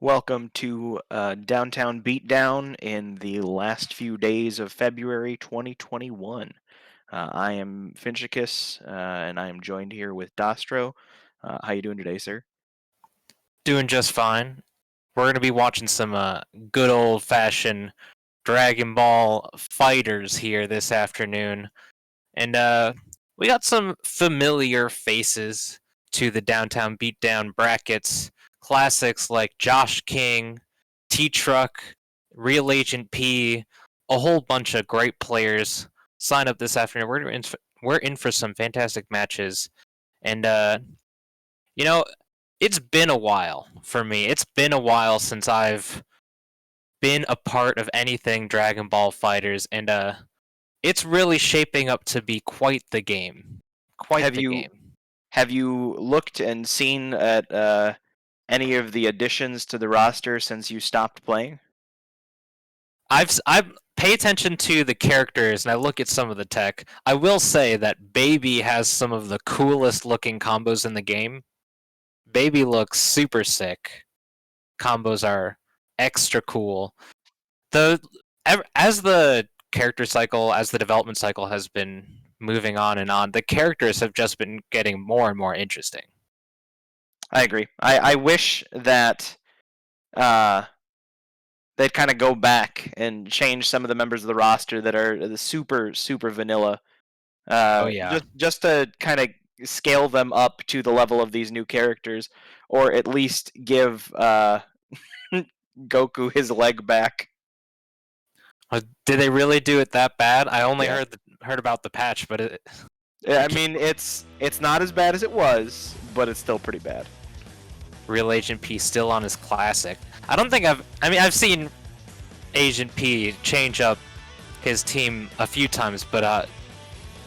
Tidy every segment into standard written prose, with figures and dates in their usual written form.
Welcome to Downtown Beatdown in the last few days of February 2021. I am Finchicus, and I am joined here with Dostrow. How you doing today, sir? Doing just fine. We're going to be watching some good old-fashioned Dragonball FighterZ here this afternoon. And we got some familiar faces to the Downtown Beatdown brackets. Classics like Josh King, T-Truck, Real Agent P, a whole bunch of great players sign up this afternoon. We're in for some fantastic matches. And, you know, it's been a while for me. It's been a while since I've been a part of anything Dragon Ball FighterZ, and it's really shaping up to be quite the game. Game. Have you looked and seen at any of the additions to the roster since you stopped playing? I pay attention to the characters and I look at some of the tech. I will say that Baby has some of the coolest looking combos in the game. Baby looks super sick. Combos are extra cool. As the character cycle, as the development cycle has been moving on and on, the characters have just been getting more and more interesting. I agree. I wish that they'd kind of go back and change some of the members of the roster that are the super vanilla. Oh yeah. Just to kind of scale them up to the level of these new characters, or at least give Goku his leg back. Did they really do it that bad? I only heard about the patch, but I mean, it's not as bad as it was, but it's still pretty bad. Real Agent P still on his classic. I don't think I've seen Agent P change up his team a few times, but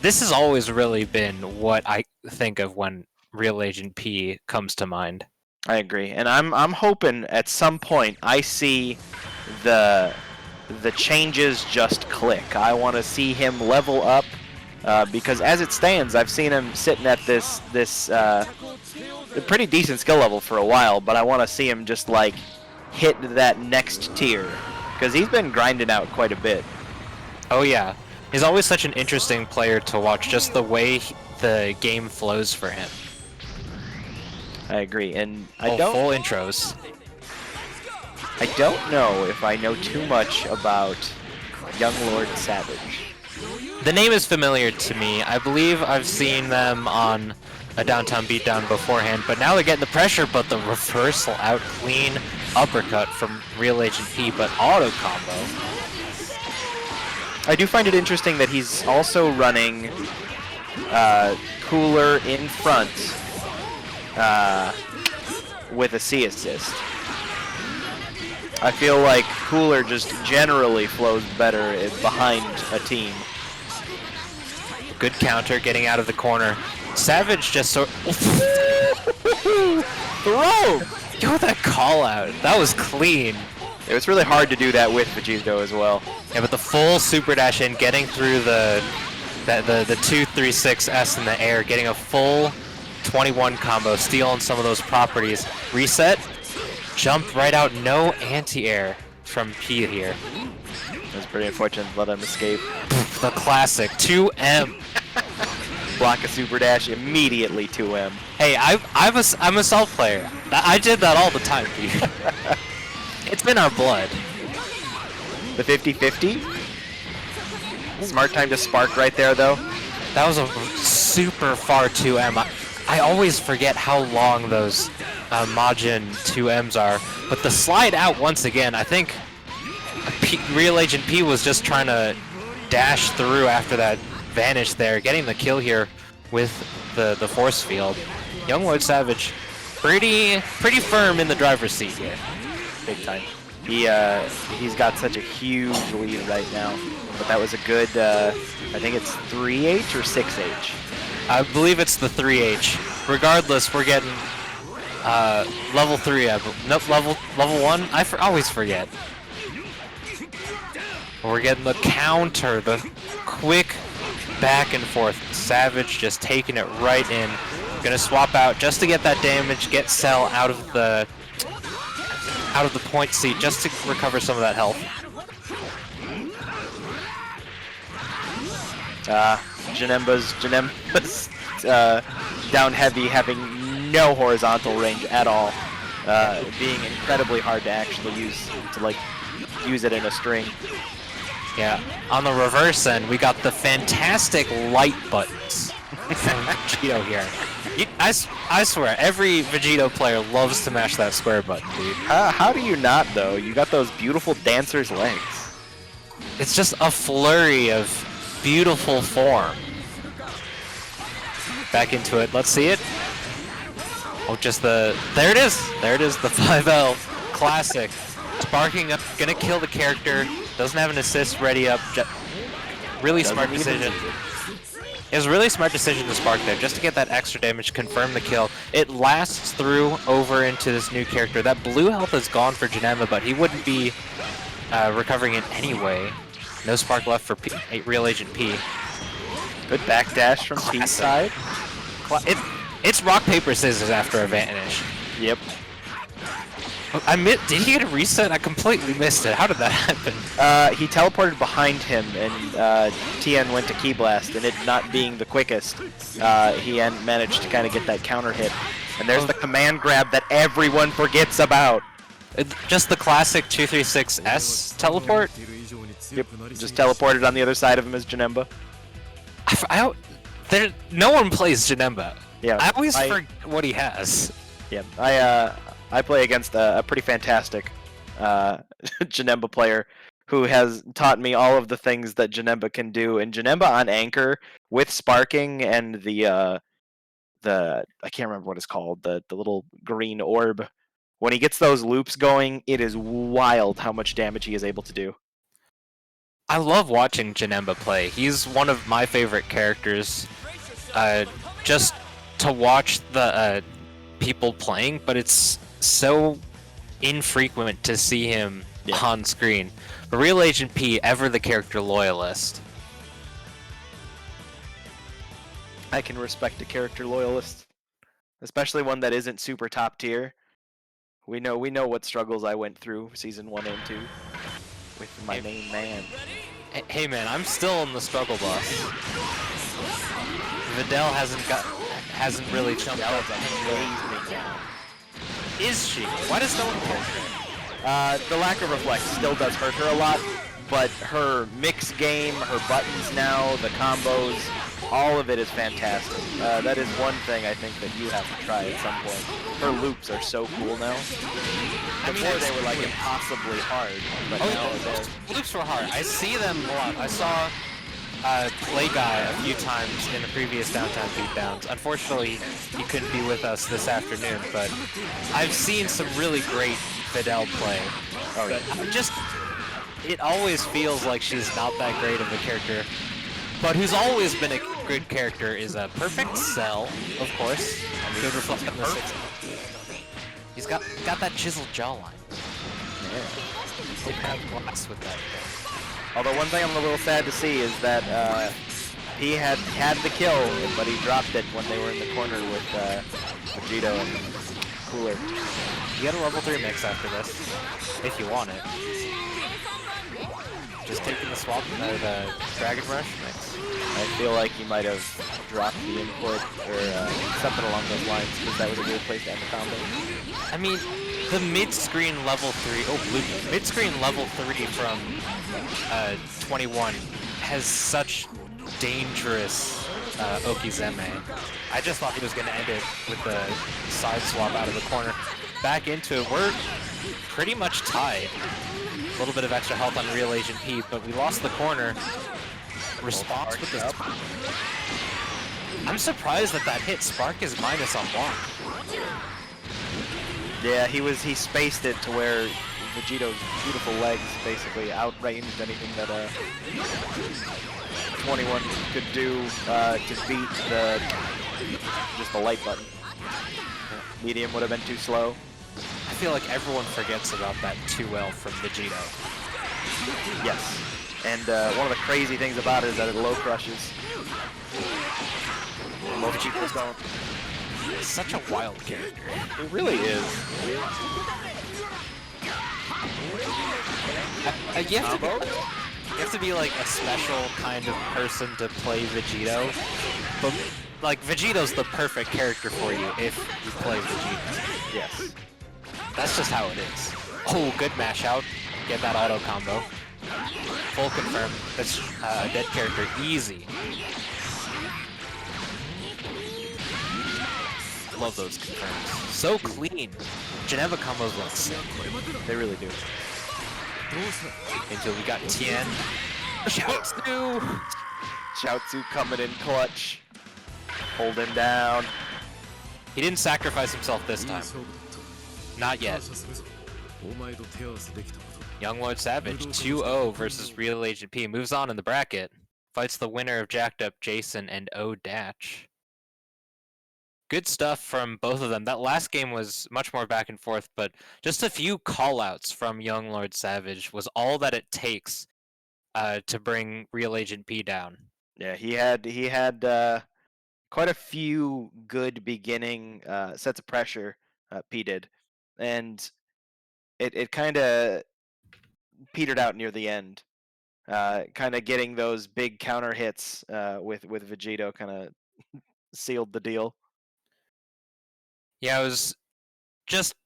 this has always really been what I think of when Real Agent P comes to mind. I agree, and I'm hoping at some point I see the changes just click. I want to see him level up, because as it stands, I've seen him sitting at this pretty decent skill level for a while, but I want to see him just like hit that next tier, because he's been grinding out quite a bit. Oh yeah, he's always such an interesting player to watch, just the way the game flows for him. I agree, and full intros. I don't know if I know too much about Young Lord Savage. The name is familiar to me. I believe I've seen them on a Downtown Beatdown beforehand, but now they're getting the pressure, but the reversal out clean uppercut from Real Agent P, but auto combo. I do find it interesting that he's also running Cooler in front with a C assist. I feel like Cooler just generally flows better behind a team. Good counter, getting out of the corner. Savage just throw! Yo, that call out. That was clean. It was really hard to do that with Vegito as well. Yeah, but the full super dash in, getting through the 2-3-6-S in the air, getting a full 21 combo, stealing some of those properties. Reset, jumped right out, no anti-air from P here. It was pretty unfortunate to let him escape. The classic 2M. Block a super dash, immediately 2M. Hey, I'm a Salt player. I did that all the time, dude. It's been our blood. The 50-50? Smart time to spark right there, though. That was a super far 2M. I always forget how long those Majin 2Ms are, but the slide out once again, I think Real Agent P was just trying to dash through after that vanish there, getting the kill here with the force field. Young Lord Savage pretty firm in the driver's seat here. Big time. He's got such a huge lead right now, but that was a good, I think it's 3H or 6H? I believe it's the 3H. Regardless, we're getting level 3, nope, level 1? I always forget. We're getting the counter, the quick back and forth. Savage just taking it right in. Gonna swap out just to get that damage, get Cell out of out of the point seat just to recover some of that health. Janemba's down heavy, having no horizontal range at all, being incredibly hard to actually use it in a string. Yeah, on the reverse end, we got the fantastic light buttons from Vegito here. I swear, every Vegito player loves to mash that square button, dude. How do you not, though? You got those beautiful dancer's legs. It's just a flurry of beautiful form. Back into it. Let's see it. Oh, just the... There it is! There it is, the 5L. Classic. Sparking up, gonna kill the character. Doesn't have an assist ready up. Really smart decision. It was a really smart decision to spark there, just to get that extra damage, confirm the kill. It lasts through over into this new character. That blue health is gone for Janemba, but he wouldn't be recovering it anyway. No spark left for Real Agent P. Good backdash from P's side. It's rock, paper, scissors after a vanish. Yep. Did he get a reset? I completely missed it. How did that happen? He teleported behind him, and TN went to Key Blast, and it not being the quickest, he managed to kind of get that counter hit. And there's the command grab that everyone forgets about. Just the classic 236S teleport? Yep, just teleported on the other side of him as Janemba. No one plays Janemba. Yeah, I always forget what he has. Yeah, I play against a pretty fantastic Janemba player who has taught me all of the things that Janemba can do. And Janemba on anchor with sparking and the I can't remember what it's called, the little green orb. When he gets those loops going, it is wild how much damage he is able to do. I love watching Janemba play. He's one of my favorite characters. Just to watch the people playing, but it's so infrequent to see him on screen. But Real Agent P, ever the character loyalist. I can respect a character loyalist, especially one that isn't super top tier. We know what struggles I went through season 1 and 2 with my main man. Hey man, I'm still in the struggle bus. Videl hasn't really jumped out of the Is she? Why does no one care? The lack of reflect still does hurt her a lot, but her mix game, her buttons now, the combos, all of it is fantastic. That is one thing I think that you have to try at some point. Her loops are so cool now. Before they were like impossibly hard, but now they're... Loops were hard. I see them a lot. I saw Play Guy a few times in the previous Dowtown Beatdowns. Unfortunately, he couldn't be with us this afternoon, but I've seen some really great Videl play. Oh, yeah. It always feels like she's not that great of a character. But who's always been a good character is a Perfect Cell, of course. Good reflect on the 6. He's got that chiseled jawline. Yeah. With that. Although one thing I'm a little sad to see is that he had the kill, but he dropped it when they were in the corner with Vegito and Cooler. You get a level 3 mix after this, if you want it. Just taking the swap, the Dragon Rush mix. I feel like he might have dropped the input or something along those lines, because that was a weird place to end the combo. I mean, the mid-screen level 3, mid-screen level 3 from 21 has such dangerous Okizeme. I just thought he was going to end it with the side swap out of the corner. Back into it, we're pretty much tied. A little bit of extra health on Real Agent P, but we lost the corner. Response with this. I'm surprised that hit. Spark is minus on block. Yeah, he spaced it to where Vegito's beautiful legs basically outranged anything that 21 could do to beat just the light button. Medium would have been too slow. I feel like everyone forgets about that 2L from Vegito. Yes. And one of the crazy things about it is that it low crushes. Vegito's going. Such a wild character. It really is. You have to be like a special kind of person to play Vegito, but like Vegito's the perfect character for you if you play Vegito. Yes. That's just how it is. Oh, good mash out. Get that auto combo. Full confirm. That's a dead character. Easy. Love those confirms. So clean. Geneva combos look sick. They really do. Until we got Tien. Chaozu! Chaozu coming in clutch. Hold him down. He didn't sacrifice himself this time. Not yet. Young Lord Savage 2-0 versus Real Agent P. Moves on in the bracket. Fights the winner of Jacked Up Jason and O-Datch. Good stuff from both of them. That last game was much more back and forth, but just a few callouts from Young Lord Savage was all that it takes to bring Real Agent P down. Yeah, he had quite a few good beginning sets of pressure. P did, and it kind of petered out near the end. Kind of getting those big counter hits with Vegito kind of sealed the deal. Yeah, it was just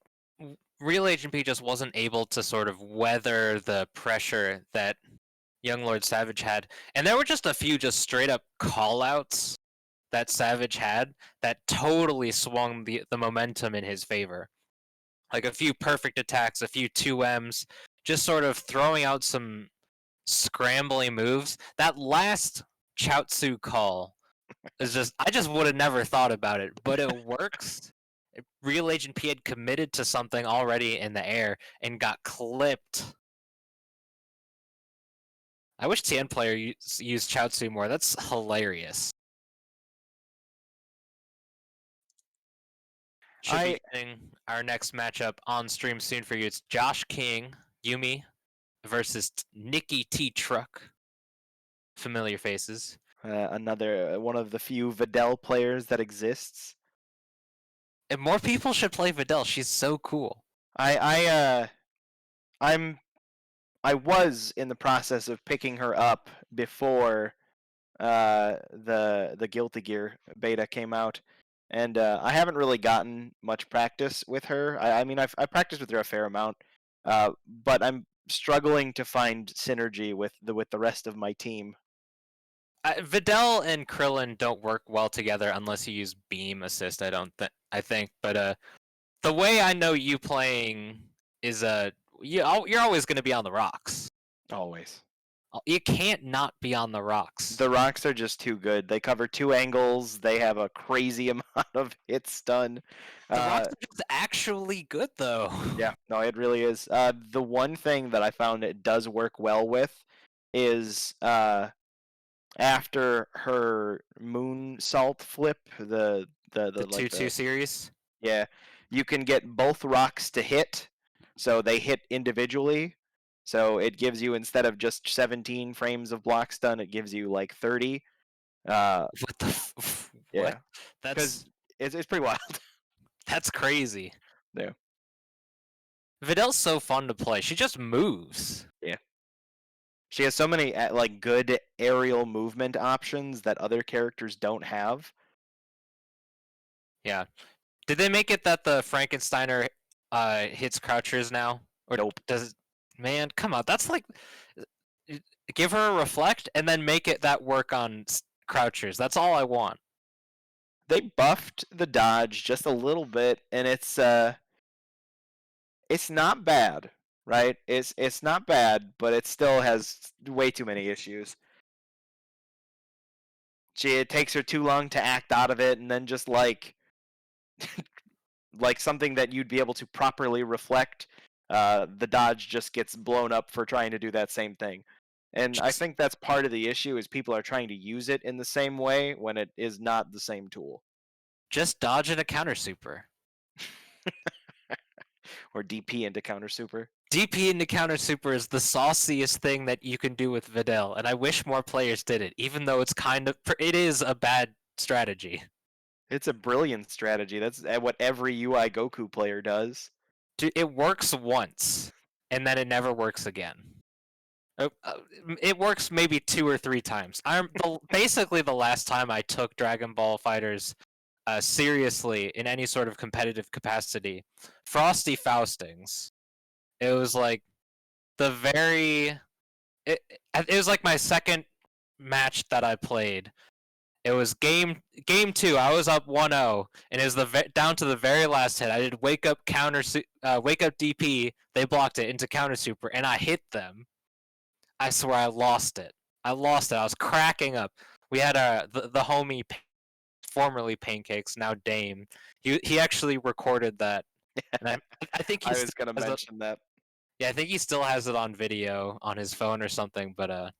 Real Agent P just wasn't able to sort of weather the pressure that Young Lord Savage had. And there were just a few just straight up callouts that Savage had that totally swung the momentum in his favor. Like a few perfect attacks, a few 2Ms, just sort of throwing out some scrambling moves. That last Chaozu call is just, I just would have never thought about it, but it works. Real Agent P had committed to something already in the air and got clipped. I wish Tien player used Chaozu more. That's hilarious. Should be getting our next matchup on stream soon for you. It's Josh King, Yumi, versus Nikki T. Truck. Familiar faces. Another one of the few Videl players that exists. And more people should play Videl. She's so cool. I was in the process of picking her up before the Guilty Gear beta came out, and I haven't really gotten much practice with her. I mean, I practiced with her a fair amount, but I'm struggling to find synergy with the rest of my team. Videl and Krillin don't work well together unless you use Beam Assist. I think, but the way I know you playing is you're always going to be on the rocks. Always. You can't not be on the rocks. The rocks are just too good. They cover 2 angles. They have a crazy amount of hit stun. The rocks are just actually good, though. Yeah, no, it really is. The one thing that I found it does work well with is after her moonsault flip, the The like 2-2 series. Yeah, you can get both rocks to hit, so they hit individually. So it gives you, instead of just 17 frames of block stun, it gives you like 30. What the? Yeah, What? That's it's pretty wild. That's crazy. Yeah. Videl's so fun to play. She just moves. Yeah. She has so many like good aerial movement options that other characters don't have. Yeah. Did they make it that the Frankensteiner hits crouchers now? Or Nope. does man, come on. That's like give her a reflect and then make it that work on crouchers. That's all I want. They buffed the dodge just a little bit, and it's not bad, right? It's not bad, but it still has way too many issues. It takes her too long to act out of it, and then just like like something that you'd be able to properly reflect, the dodge just gets blown up for trying to do that same thing. And I think that's part of the issue, is people are trying to use it in the same way when it is not the same tool. Just dodge in a counter super. Or DP into counter super. DP into counter super is the sauciest thing that you can do with Videl, and I wish more players did it, even though it is a bad strategy. It's a brilliant strategy. That's what every UI Goku player does. Dude, it works once, and then it never works again. It works maybe 2 or 3 times. Basically the last time I took Dragon Ball FighterZ seriously in any sort of competitive capacity, Frosty Faustings. It was like the very. It was like my second match that I played. It was game 2. I was up 1-0, and it was down to the very last hit. I did wake up DP. They blocked it into counter super, and I hit them. I swear I lost it. I was cracking up. We had the homie, formerly Pancakes, now Dame. He actually recorded that. And I think I was gonna mention that. Yeah, I think he still has it on video on his phone or something. But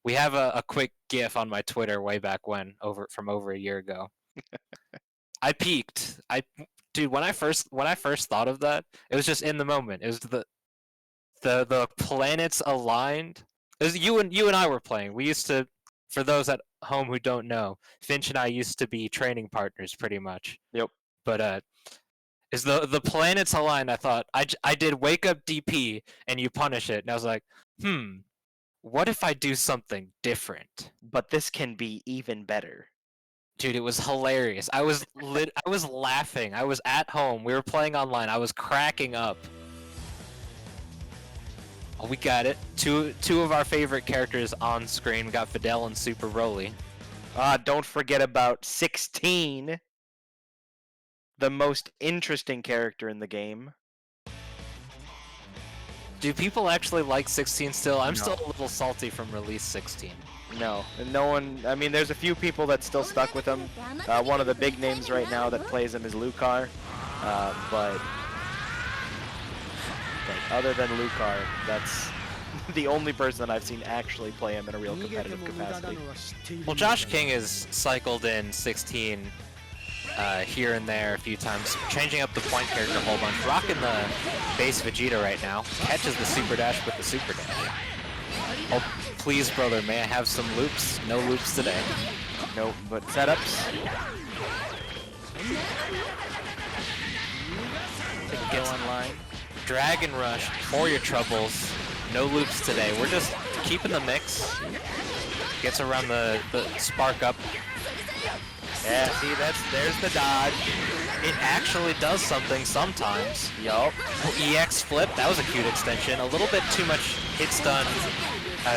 we have a quick GIF on my Twitter way back when, from over a year ago. I peaked. Dude, when I first thought of that, it was just in the moment. It was the planets aligned. It was you and I were playing. We used to, for those at home who don't know, Finch and I used to be training partners pretty much. Yep. But is the planets aligned? I thought I did wake up DP and you punish it, and I was like, what if I do something different? But this can be even better. Dude, it was hilarious. I was laughing. I was at home. We were playing online. I was cracking up. Oh, we got it. Two of our favorite characters on screen. We got Fidel and Super Broly. Don't forget about 16, the most interesting character in the game. Do people actually like 16 still? I'm No. still a little salty from release 16. No one. I mean, there's a few people that still stuck with him. One of the big names right now that plays him is Lucar, but other than Lucar, that's the only person I've seen actually play him in a real competitive capacity. Well, Josh King has cycled in 16 here and there a few times, changing up the point character a whole bunch. Rocking the base Vegeta right now. Catches the super dash with the super dash. Oh, please, brother, may I have some loops? No loops today. Nope, but setups. Go online. Dragon Rush for your troubles. No loops today. We're just keeping the mix. Gets around the spark up. Yeah, see, there's the dodge. It actually does something sometimes. Yup. EX flip, that was a cute extension. A little bit too much hit stun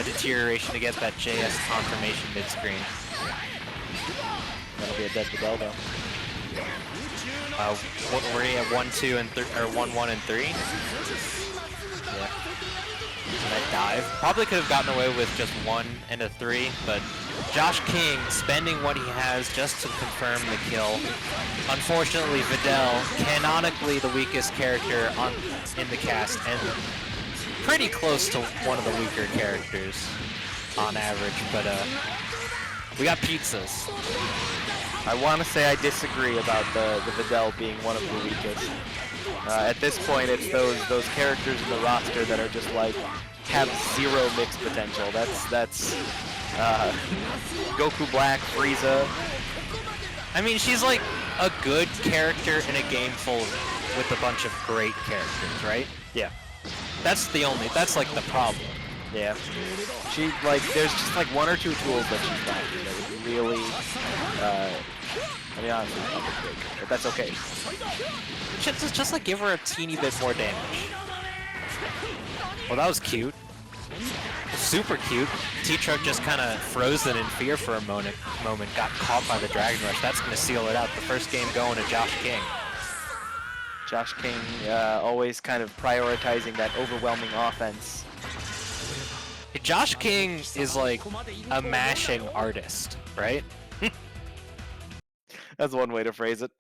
deterioration to get that JS confirmation mid-screen. That'll be a dead Fidel though. We're at 1-2 and 1-1 and 3. Yeah. That dive probably could have gotten away with just 1 and a 3, but Josh King spending what he has just to confirm the kill. Unfortunately, Videl, canonically the weakest character in the cast, and pretty close to one of the weaker characters on average, but we got pizzas. I want to say I disagree about the Videl being one of the weakest. At this point, it's those characters in the roster that are just like have zero mix potential. That's Goku Black, Frieza. I mean, she's like a good character in a game full with a bunch of great characters, right? Yeah. That's like the problem. Yeah. She, like, there's just like 1 or 2 tools that she's lacking that would really, I mean, honestly, not big, but that's okay. Just like give her a teeny bit more damage. Well, that was cute. Super cute. T-Truck just kind of frozen in fear for a moment, got caught by the Dragon Rush. That's going to seal it out. The first game going to Josh King. Josh King always kind of prioritizing that overwhelming offense. Josh King is like a mashing artist, right? That's one way to phrase it.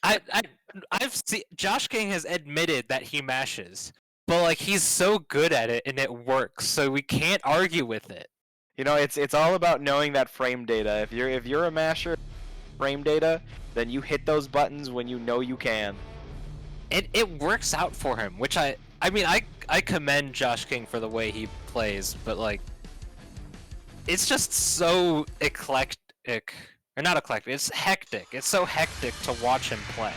I've seen Josh King has admitted that he mashes, but like he's so good at it and it works, so we can't argue with it. You know, it's all about knowing that frame data. If you're a masher, frame data, then you hit those buttons when you know you can. It works out for him, which I mean I commend Josh King for the way he plays, but like it's just so eclectic. Or not eclectic, it's hectic. It's so hectic to watch him play.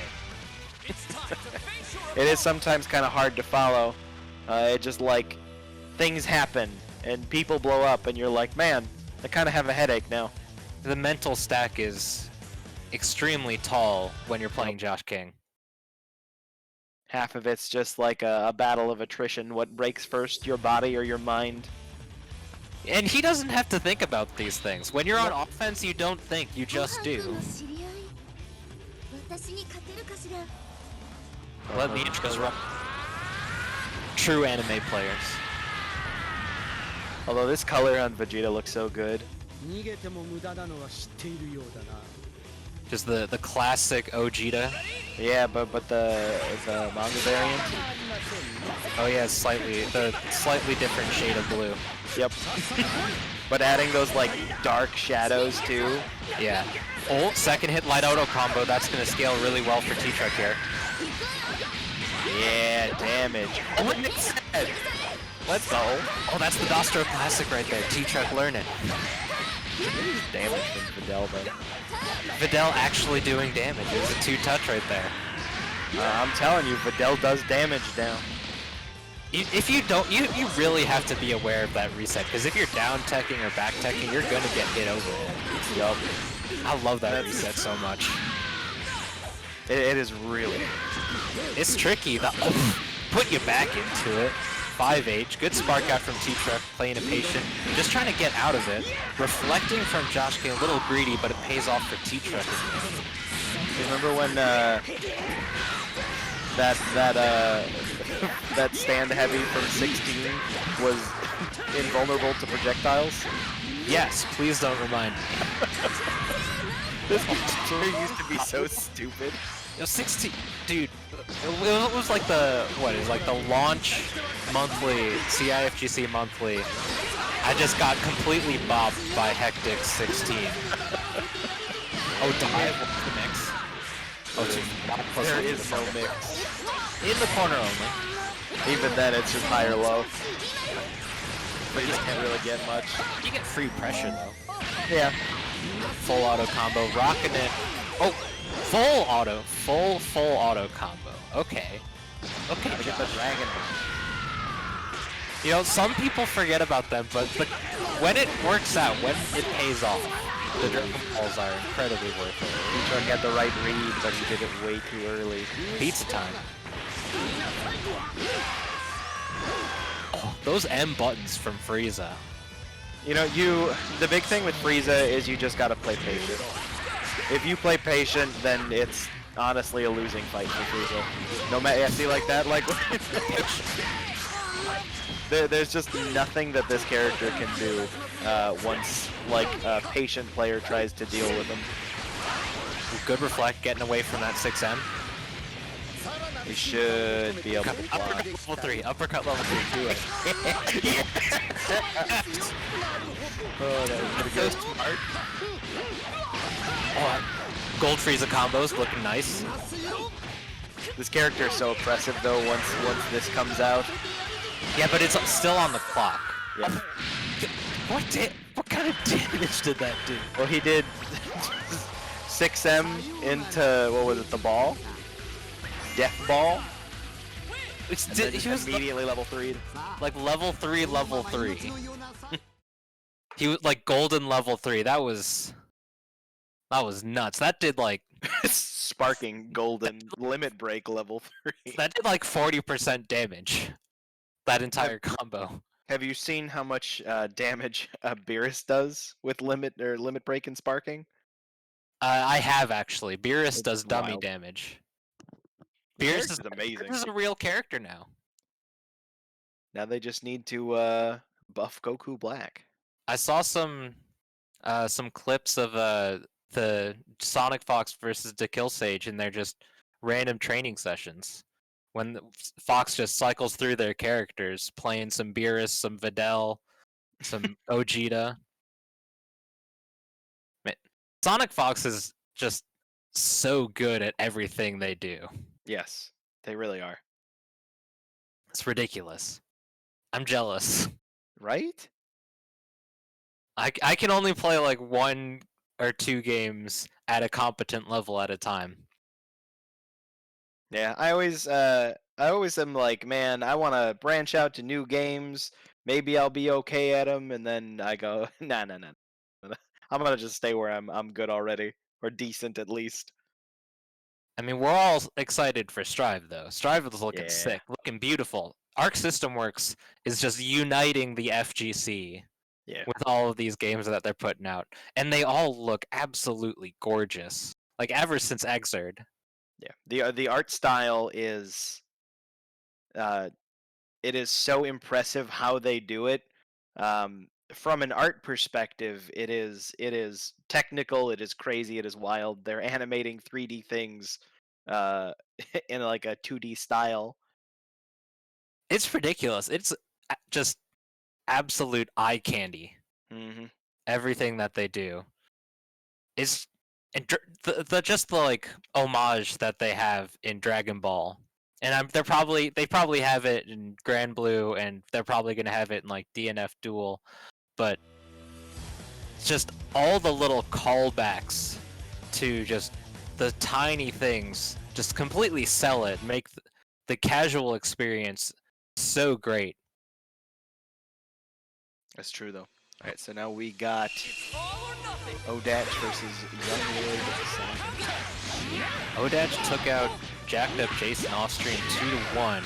It is sometimes kind of hard to follow. It just like things happen and people blow up, and you're like, man, I kind of have a headache now. The mental stack is extremely tall when you're playing Josh King. Half of it's just like a battle of attrition. What breaks first, your body or your mind? And he doesn't have to think about these things. When you're on offense, you don't think, you just do. Let the intros run. True anime players. Although this color on Vegeta looks so good. Just the classic Ogita. Yeah, but the manga variant. Oh yeah, the slightly different shade of blue. Yep. But adding those like dark shadows too. Yeah. Oh, second hit light auto combo. That's gonna scale really well for T-Truck here. Yeah, damage. Oh, what Nick said. Let's go. Oh, that's the Dostrow classic right there. T-Truck learning. Damage from Videl though. Videl actually doing damage. It was a 2-touch right there. I'm telling you, Videl does damage now. If you don't, you really have to be aware of that reset, because if you're down teching or back teching, you're gonna get hit over it. Yup. I love that reset so much. It is really. It's tricky. Put you back into it. 5H, good spark out from T-Truck, playing a patient, just trying to get out of it. Reflecting from Josh King, a little greedy, but it pays off for T-Truck. Remember when that stand heavy from 16 was invulnerable to projectiles? Yes, please don't remind me. This game used to be so stupid. Yo, 16, dude, it was like the, the launch monthly, CIFGC monthly. I just got completely bobbed by Hectic 16. Oh, dive, what's the mix? Oh, There is no mix. In the corner only. Even then, it's just high or low. But you can't really get much. You get free pressure, though. Yeah. Full auto combo, rocking it. Oh, full auto combo. Okay. Okay, Get the dragon. You know, some people forget about them, but when it works out, when it pays off, the Dragon Balls are incredibly worth it. T-Truck had the right read, but he did it way too early. Pizza time. Oh, those M buttons from Frieza. You know, the big thing with Frieza is you just gotta play patient. If you play patient, then it's honestly a losing fight for Frieza. No matter, yeah, see like that, like there's just nothing that this character can do once like a patient player tries to deal with him. Good reflect, getting away from that 6M. He should be able to block. Uppercut level 3, uppercut level 3, do it. Oh, that was pretty good. Smart. Oh, Gold Frieza combos looking nice. This character is so oppressive though once this comes out. Yeah, but it's still on the clock. Yeah. What kind of damage did that do? Well, he did 6M into, what was it, the ball? Death ball? He was immediately level 3. Like level 3, level 3. He was like golden level 3. That was nuts. That did like sparking golden limit break level 3. that did like 40% damage. That entire combo. Have you seen how much damage Beerus does with limit break and sparking? I have actually. Beerus It's does dummy wild. damage. Beerus is amazing. Beerus is a real character now. Now they just need to buff Goku Black. I saw some clips of the Sonic Fox versus the Kill Sage, and they're just random training sessions. When Fox just cycles through their characters, playing some Beerus, some Videl, some Ogita. Man, Sonic Fox is just so good at everything they do. Yes, they really are. It's ridiculous. I'm jealous. Right? I can only play like 1 or 2 games at a competent level at a time. Yeah, I always I always am like, man, I want to branch out to new games. Maybe I'll be okay at them, and then I go, nah, nah, nah. I'm gonna just stay where I'm good already, or decent at least. I mean, we're all excited for Strive, though. Strive is looking Yeah, sick, looking beautiful. Arc System Works is just uniting the FGC yeah, with all of these games that they're putting out, and they all look absolutely gorgeous. Like ever since Exerd. yeah. The art style is uh, it is so impressive how they do it. From an art perspective, it is technical, it is crazy, it is wild. They're animating 3D things uh, in like a 2D style. It's ridiculous. It's just absolute eye candy. Hmm. Everything that they do is, and the just the like homage that they have in Dragon Ball, and they probably have it in Grand Blue, and they're probably gonna have it in like DNF Duel, but it's just all the little callbacks to just the tiny things just completely sell it, make the casual experience so great. That's true though. All right, so now we got Odatch versus Younglord Savage. Odatch took out jacked up Jason Austrian 2-1.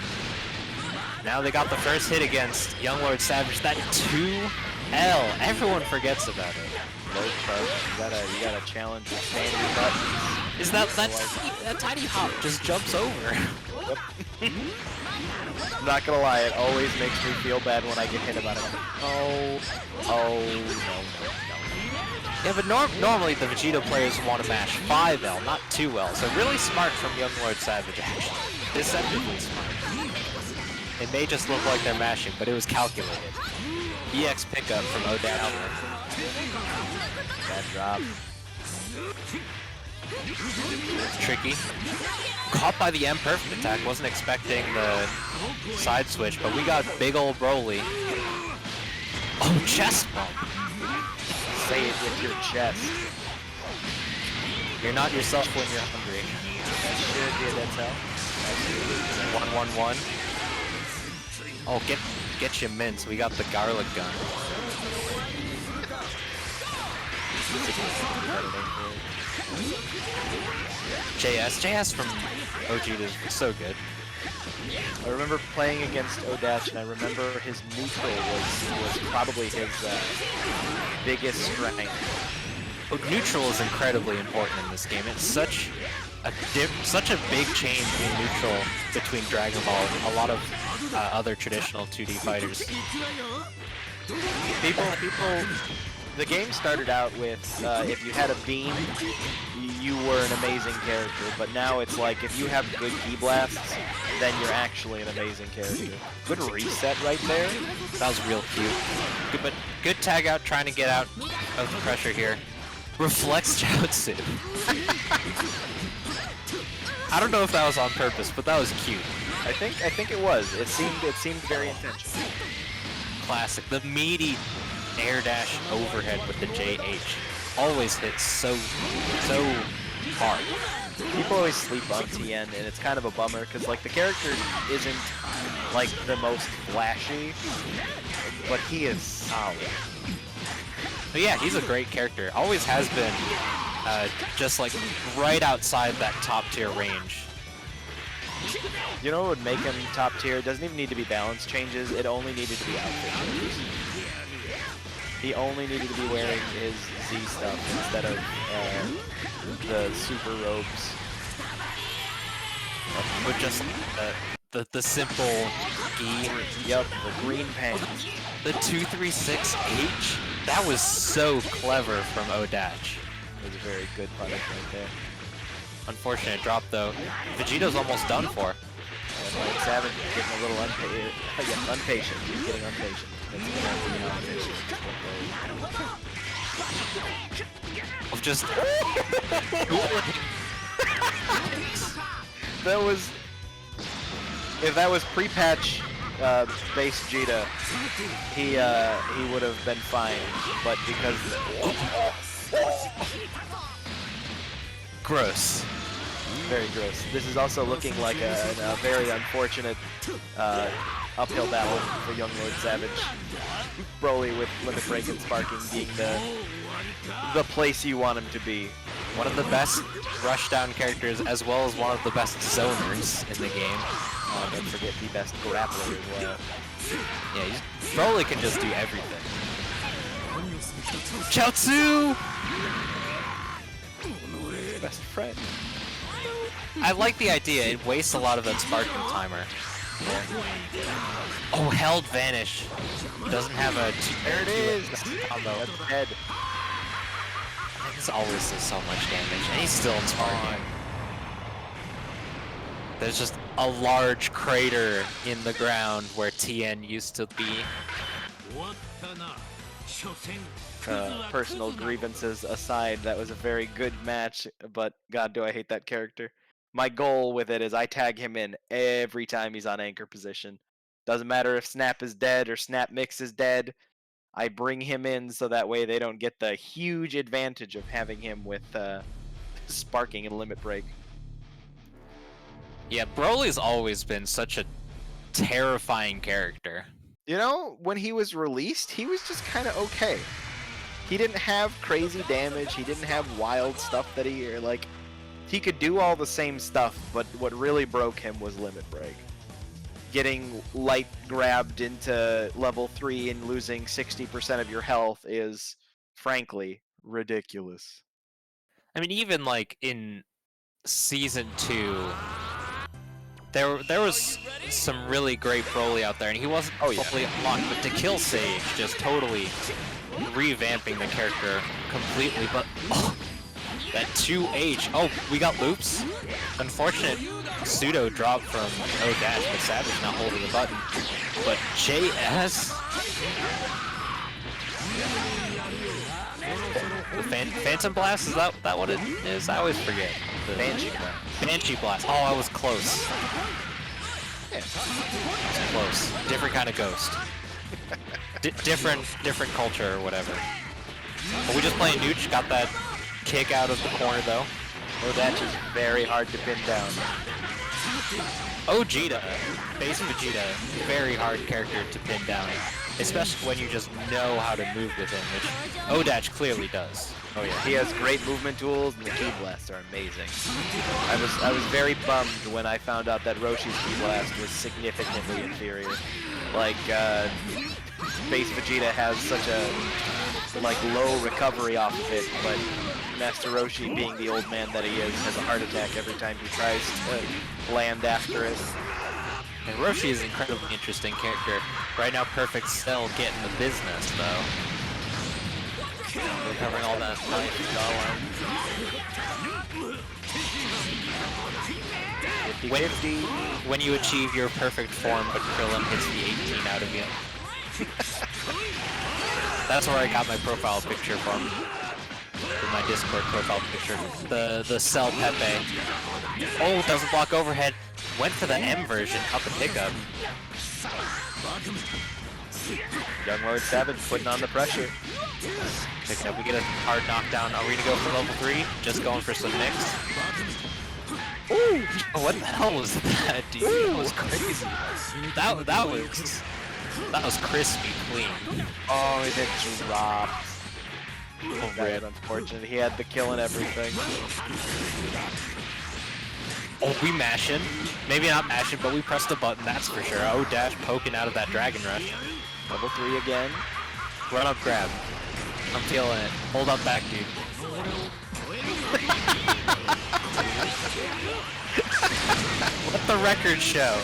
Now they got the first hit against Younglord Savage. That 2L, everyone forgets about it. Low crouch. You gotta challenge with standing buttons. Is that tiny hop just jumps over? Yep. I'm not gonna lie, it always makes me feel bad when I get hit about it. Oh, no. Yeah, but normally the Vegeta players want to mash 5L, not 2L, so really smart from Younglord Savage, actually. Deceptively smart. It may just look like they're mashing, but it was calculated. EX pickup from Odatch. Bad drop. Tricky. Caught by the M perfect attack, wasn't expecting the side switch, but we got big ol' Broly. Oh, chest bump! Say it with your chest. You're not yourself when you're hungry. That should be a dead cell. 1-1-1. Oh, get you mints. We got the garlic gun. JS from OG is so good. I remember playing against Odatch, and I remember his neutral was probably his biggest strength. Neutral is incredibly important in this game. It's such a big change in neutral between Dragon Ball and a lot of other traditional 2D fighters. The game started out with if you had a beam, you were an amazing character, but now it's like if you have good key blasts, then you're actually an amazing character. Good reset right there. That was real cute. But good tag out, trying to get out of the pressure here. Reflex Jutsu. I don't know if that was on purpose, but that was cute. I think it was. It seemed very intentional. Classic. The meaty air dash overhead with the JH always hits so hard. People always sleep on TN, and it's kind of a bummer because like the character isn't like the most flashy, but he is solid. But yeah, he's a great character. Always has been just like right outside that top tier range. You know what would make him top tier? It doesn't even need to be balance changes, it only needed to be outfit changes. He only needed to be wearing his Z stuff instead of the super robes. With just the simple gi. Yep, the green pants. The 236H? That was so clever from Odatch. It was a very good product right there. Unfortunate drop though. Vegeta's almost done for. And like Savage is getting a little impatient. He's getting impatient. Of just that was if that was pre-patch base Vegeta, he would have been fine, but because gross. Very gross. This is also looking like a very unfortunate uphill battle for young Lord Savage. Broly with Limit Break and Sparking being the place you want him to be. One of the best rushdown characters, as well as one of the best zoners in the game. Don't forget the best grappler as well. Yeah, Broly can just do everything. Chaozu! Best friend. I like the idea. It wastes a lot of that Sparking timer. Oh, held vanish. Doesn't have a There it is. combo. That's dead. This always does so much damage, and he's still in Sparking. There's just a large crater in the ground where TN used to be. Personal grievances aside, that was a very good match, but god do I hate that character. My goal with it is I tag him in every time he's on anchor position. Doesn't matter if Snap is dead or Snap Mix is dead, I bring him in so that way they don't get the huge advantage of having him with Sparking and Limit Break. Yeah, Broly's always been such a terrifying character. You know, when he was released, he was just kind of okay. He didn't have crazy damage, he didn't have wild stuff that he could do all the same stuff, but what really broke him was Limit Break. Getting light grabbed into level 3 and losing 60% of your health is, frankly, ridiculous. I mean, even like in Season 2, there was some really great Broly out there, and he wasn't fully unlocked, but to kill Sage, just totally revamping the character completely, but that 2H, we got loops. Unfortunate pseudo drop from O-Dash, but Savage not holding the button. But JS... The Phantom Blast, is that what it is? I always forget. The Banshee Blast. Banshee Blast. Oh, I was close. Yeah. I was close. Different kind of ghost. Different culture or whatever. But we just playing Nooch, got that kick out of the corner though. O-Dash is very hard to pin down. Vegeta, base Vegeta, very hard character to pin down, especially when you just know how to move with him, which O-Dash clearly does. Oh yeah, he has great movement tools, and the Ki Blasts are amazing. I was very bummed when I found out that Roshi's Ki Blast was significantly inferior. Like, base Vegeta has such a low recovery off of it, but Master Roshi, being the old man that he is, has a heart attack every time he tries to land after it. And Roshi is an incredibly interesting character. Right now, Perfect Cell getting the business, though. Recovering all that life when you achieve your perfect form, but Krillin hits the 18 out of you. That's where I got my profile picture from. My Discord profile picture. The Cell Pepe. Oh, doesn't block overhead. Went for the M version, up the pickup. Young Lord Savage putting on the pressure. Pick it up, we get a hard knockdown. Are we gonna go for level 3? Just going for some mix. Ooh! What the hell was that, dude? That was crazy. That was crispy clean. Oh, it dropped. Oh, very unfortunate. He had the kill and everything. Oh, we mashing. Maybe not mashing, but we pressed the button, that's for sure. O-Dash poking out of that Dragon Rush. Level 3 again. Run up grab. I'm feeling it. Hold up back, dude. Let the record show.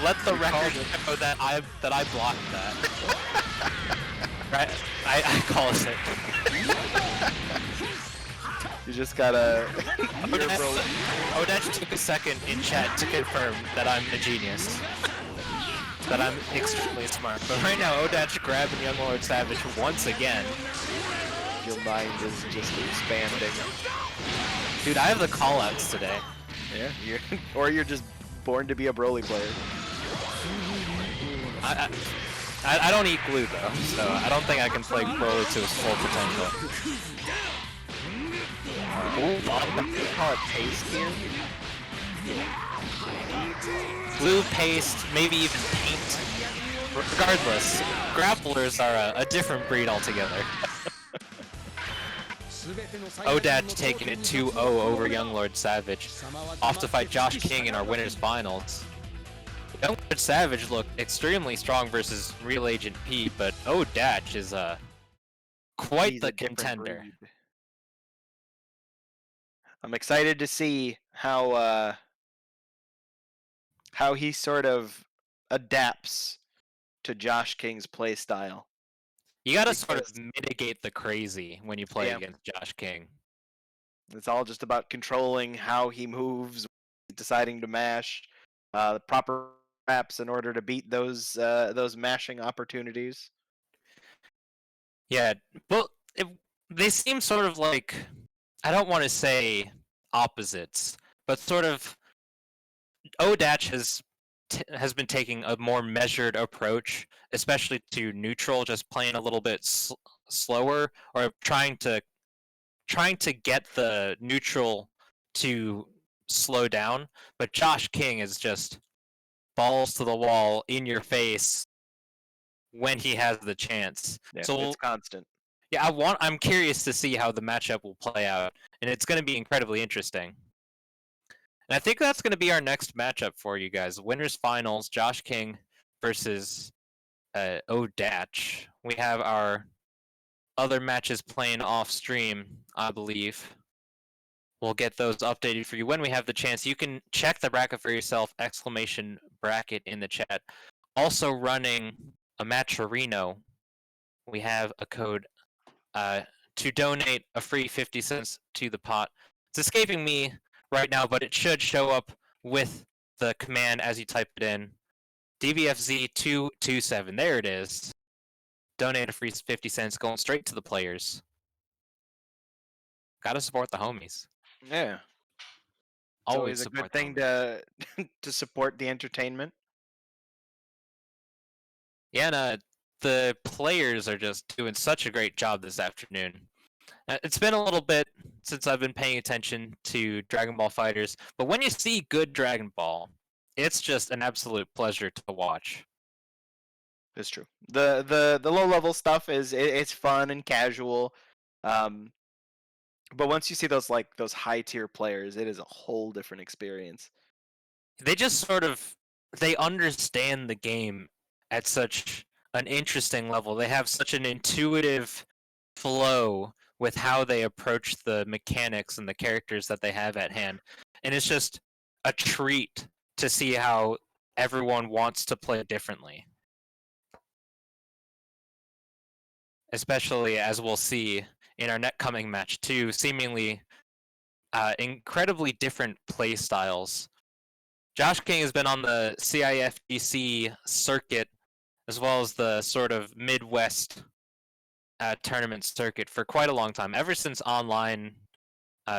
Let the record show that I blocked that. Right? I caused it. You just gotta... O-Dash took a second in chat to confirm that I'm a genius. That I'm extremely smart. But right now, O-Dash grabbing Young Lord Savage once again. Your mind is just expanding. Dude, I have the callouts today. Yeah, or you're just born to be a Broly player. I don't eat glue though, so I don't think I can play Broly to his full potential. Call it paste here. Blue paste, maybe even paint. Regardless, grapplers are a different breed altogether. Odatch taking it 2-0 over Young Lord Savage. Off to fight Josh King in our winners finals. Young Lord Savage looked extremely strong versus Real Agent P, but Odatch is quite He's the a different contender. breed. I'm excited to see how he sort of adapts to Josh King's playstyle. You gotta sort of mitigate the crazy when you play against Josh King. It's all just about controlling how he moves, deciding to mash, proper traps in order to beat those mashing opportunities. Yeah, but they seem sort of like, I don't want to say opposites, but sort of Odatch has been taking a more measured approach, especially to neutral, just playing a little bit slower or trying to get the neutral to slow down. But Josh King is just balls to the wall, in your face when he has the chance. Yeah, So it's constant. yeah, I'm curious to see how the matchup will play out, and it's going to be incredibly interesting. And I think that's going to be our next matchup for you guys. Winners finals, Josh King versus Odatch. We have our other matches playing off stream, I believe. We'll get those updated for you when we have the chance. You can check the bracket for yourself, !bracket in the chat. Also running a Matcherino. We have a code to donate a free 50 cents to the pot. It's escaping me right now, but it should show up with the command as you type it in. DBFZ227. There it is. Donate a free 50 cents going straight to the players. Gotta support the homies. Yeah. It's always a good thing to support the entertainment. Yeah, and the players are just doing such a great job this afternoon. It's been a little bit since I've been paying attention to Dragon Ball FighterZ, but when you see good Dragon Ball, it's just an absolute pleasure to watch. It's true. The low level stuff it's fun and casual, but once you see those high tier players, it is a whole different experience. They just sort of they understand the game at such an interesting level. They have such an intuitive flow with how they approach the mechanics and the characters that they have at hand. And it's just a treat to see how everyone wants to play differently. Especially as we'll see in our coming match, two seemingly incredibly different play styles. Josh King has been on the CIFGC circuit as well as the sort of Midwest tournament circuit for quite a long time, ever since online,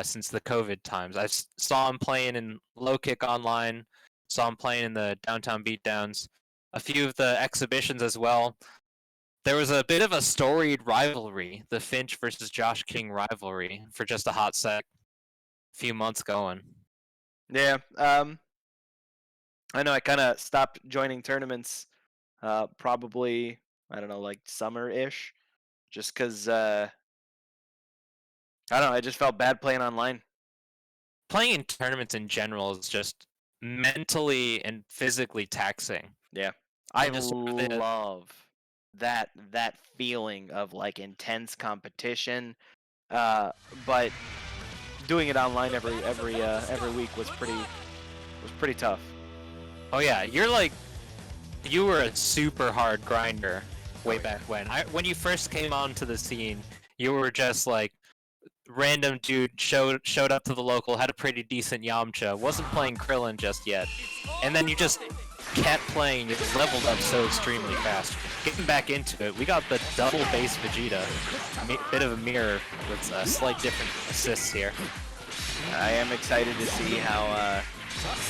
since the COVID times. I saw him playing in Low Kick Online, saw him playing in the Downtown Beatdowns, a few of the exhibitions as well. There was a bit of a storied rivalry, the Finch versus Josh King rivalry, for just a hot sec, few months going. Yeah, I know I kind of stopped joining tournaments, probably, I don't know, like summer-ish, just because, I don't know, I just felt bad playing online. Playing in tournaments in general is just mentally and physically taxing. Yeah, I love that feeling of like intense competition, but doing it online every week was pretty tough. Oh yeah, you were a super hard grinder way back when. When you first came onto the scene, you were just like random dude showed up to the local, had a pretty decent Yamcha, wasn't playing Krillin just yet, and then you just kept playing. You leveled up so extremely fast. Getting back into it, we got the double base Vegeta, bit of a mirror with slight different assists here. I am excited to see how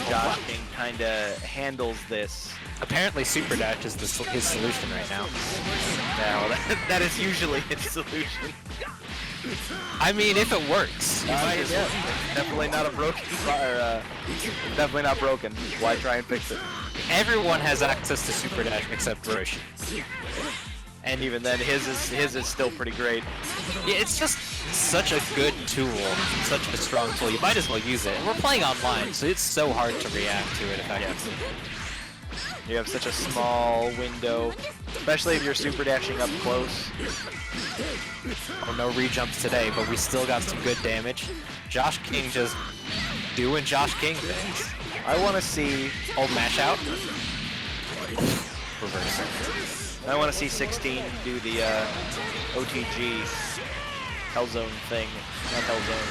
Josh King kind of handles this. Apparently Super Dash is his solution right now. Now, that is usually his solution. I mean, if it works, you might as well. Definitely not a broken definitely not broken. Why try and fix it? Everyone has access to Super Dash except Roshi. And even then, his is still pretty great. Yeah, it's just such a good tool, such a strong tool. You might as well use it. And we're playing online, so it's so hard to react to it effectively. You have such a small window, especially if you're super dashing up close. Oh, no re-jumps today, but we still got some good damage. Josh King just doing Josh King things. I want to see Old mash out. Reverse. I want to see 16 do the OTG Hellzone thing. Not Hellzone.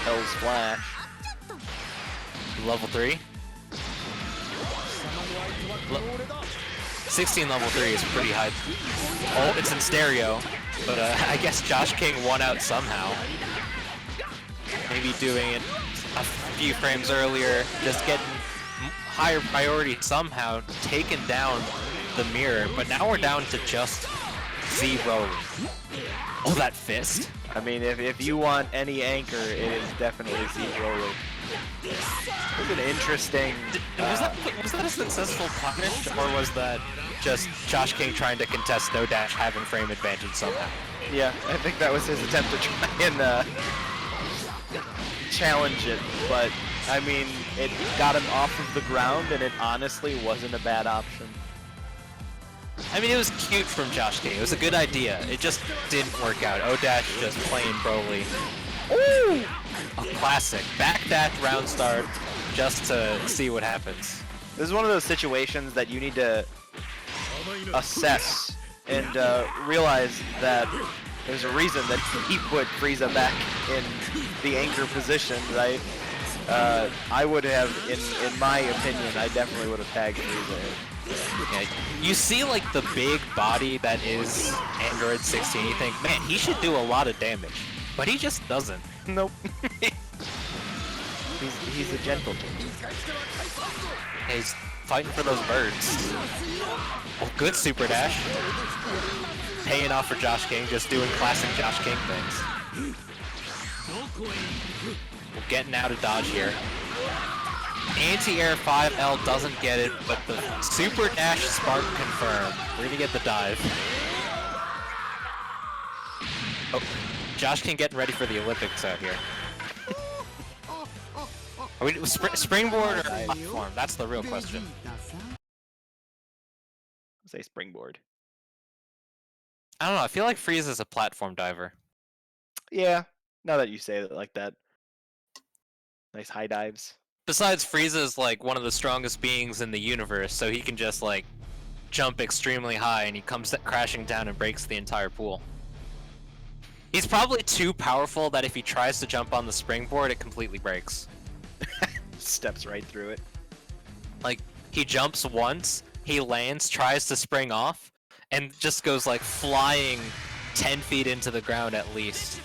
Hell's Flash. Level 3. 16 level 3 is pretty high. Oh, it's in stereo, but I guess Josh King won out somehow. Maybe doing it a few frames earlier, just getting higher priority somehow, taking down the mirror, but now we're down to just Z rolling. Oh, that fist. I mean, if you want any anchor, it is definitely Z rolling. It's an interesting... was that a successful punish, or was that just Josh King trying to contest no dash, having frame advantage somehow? Yeah, I think that was his attempt to try and challenge it, but I mean, it got him off of the ground, and it honestly wasn't a bad option. I mean, it was cute from Josh King. It was a good idea. It just didn't work out. O-Dash just plain Broly. Ooh! A classic. Backdash round start just to see what happens. This is one of those situations that you need to assess and realize that there's a reason that he put Frieza back in the anchor position, right? I would have, in my opinion, I definitely would have tagged Frieza in. Yeah, you see like the big body that is Android 16, you think, man, he should do a lot of damage. But he just doesn't. Nope. he's a gentleman. He's fighting for those birds. Oh, good super dash. Paying off for Josh King, just doing classic Josh King things. We're getting out of dodge here. Anti-air 5L doesn't get it, but the super dash spark confirmed. We're gonna get the dive. Oh, Josh King getting ready for the Olympics out here. Are we springboard or platform? That's the real question. Say springboard. I don't know. I feel like Frieza's a platform diver. Yeah, now that you say it like that. Nice high dives. Besides, Frieza is like one of the strongest beings in the universe, so he can just like jump extremely high and he comes crashing down and breaks the entire pool. He's probably too powerful that if he tries to jump on the springboard, it completely breaks. Steps right through it. Like, he jumps once, he lands, tries to spring off, and just goes like flying 10 feet into the ground at least.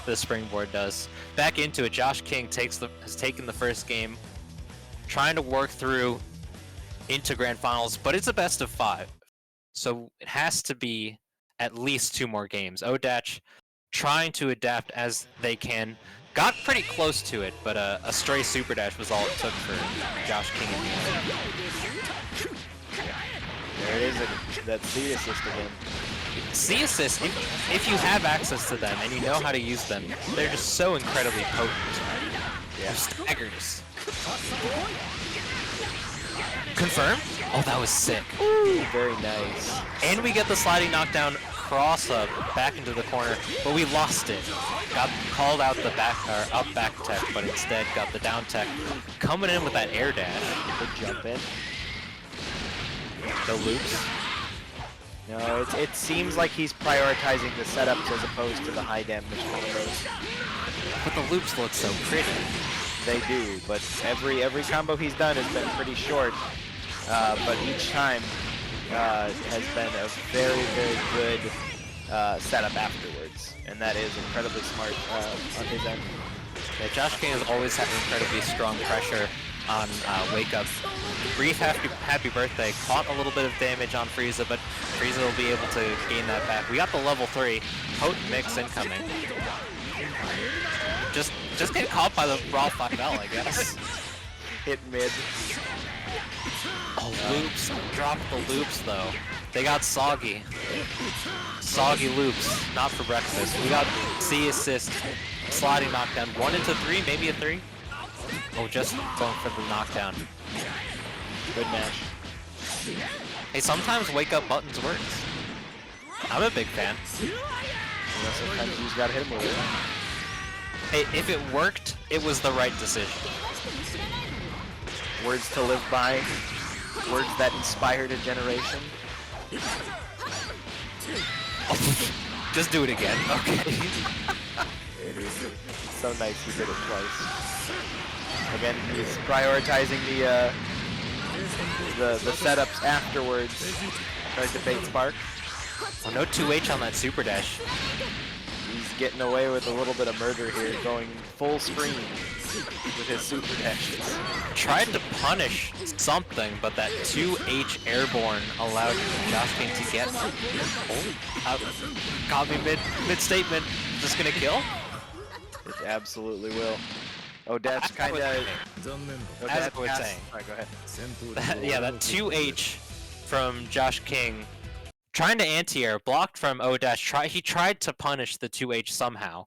The springboard does. Back into it, Josh King has taken the first game, trying to work through into Grand Finals, but it's a best of 5. So it has to be at least 2 more games. O-Dash trying to adapt as they can. Got pretty close to it, but a stray super dash was all it took for Josh King in the end. There it is, that C assist again. C assist, if you have access to them and you know how to use them, they're just so incredibly potent. Yeah. Staggers. Confirm? Oh, that was sick. Ooh, very nice. And we get the sliding knockdown cross up back into the corner, but we lost it. Got called out the up back tech, but instead got the down tech. Coming in with that air dash. The jump in. The loops. No, it seems like he's prioritizing the setups as opposed to the high damage combos. But the loops look so pretty. They do, but every combo he's done has been pretty short. But each time has been a very, very good setup afterwards, and that is incredibly smart on his end. Yeah, Josh King has always had incredibly strong pressure on Wake Up. Brief happy birthday caught a little bit of damage on Frieza, but Frieza will be able to gain that back. We got the level 3 potent mix incoming. Just get caught by the raw 5L, I guess. Hit mid. Oh, loops. Drop the loops though. They got soggy. Soggy loops. Not for breakfast. We got C assist. Sliding knockdown. 1 into 3, maybe a 3. Oh, just going for the knockdown. Good match. Hey, sometimes wake up buttons works. I'm a big fan. Yeah, sometimes you just gotta hit him with it. Hey, if it worked, it was the right decision. Words to live by. Words that inspired a generation. Just do it again, okay? It is so nice he did it twice. Again, he's prioritizing the setups afterwards. Tries to bait Spark. Well, no 2H on that super dash. He's getting away with a little bit of murder here, going full screen with his super dashes. Tried to punish something, but that 2H airborne allowed Josh King to get... Oh, got me mid-statement. Just gonna kill? It absolutely will. Odet's kind of... As I was saying. Alright, go ahead. Yeah, that 2H from Josh King, trying to anti-air, blocked from O-Dash. He tried to punish the 2H somehow,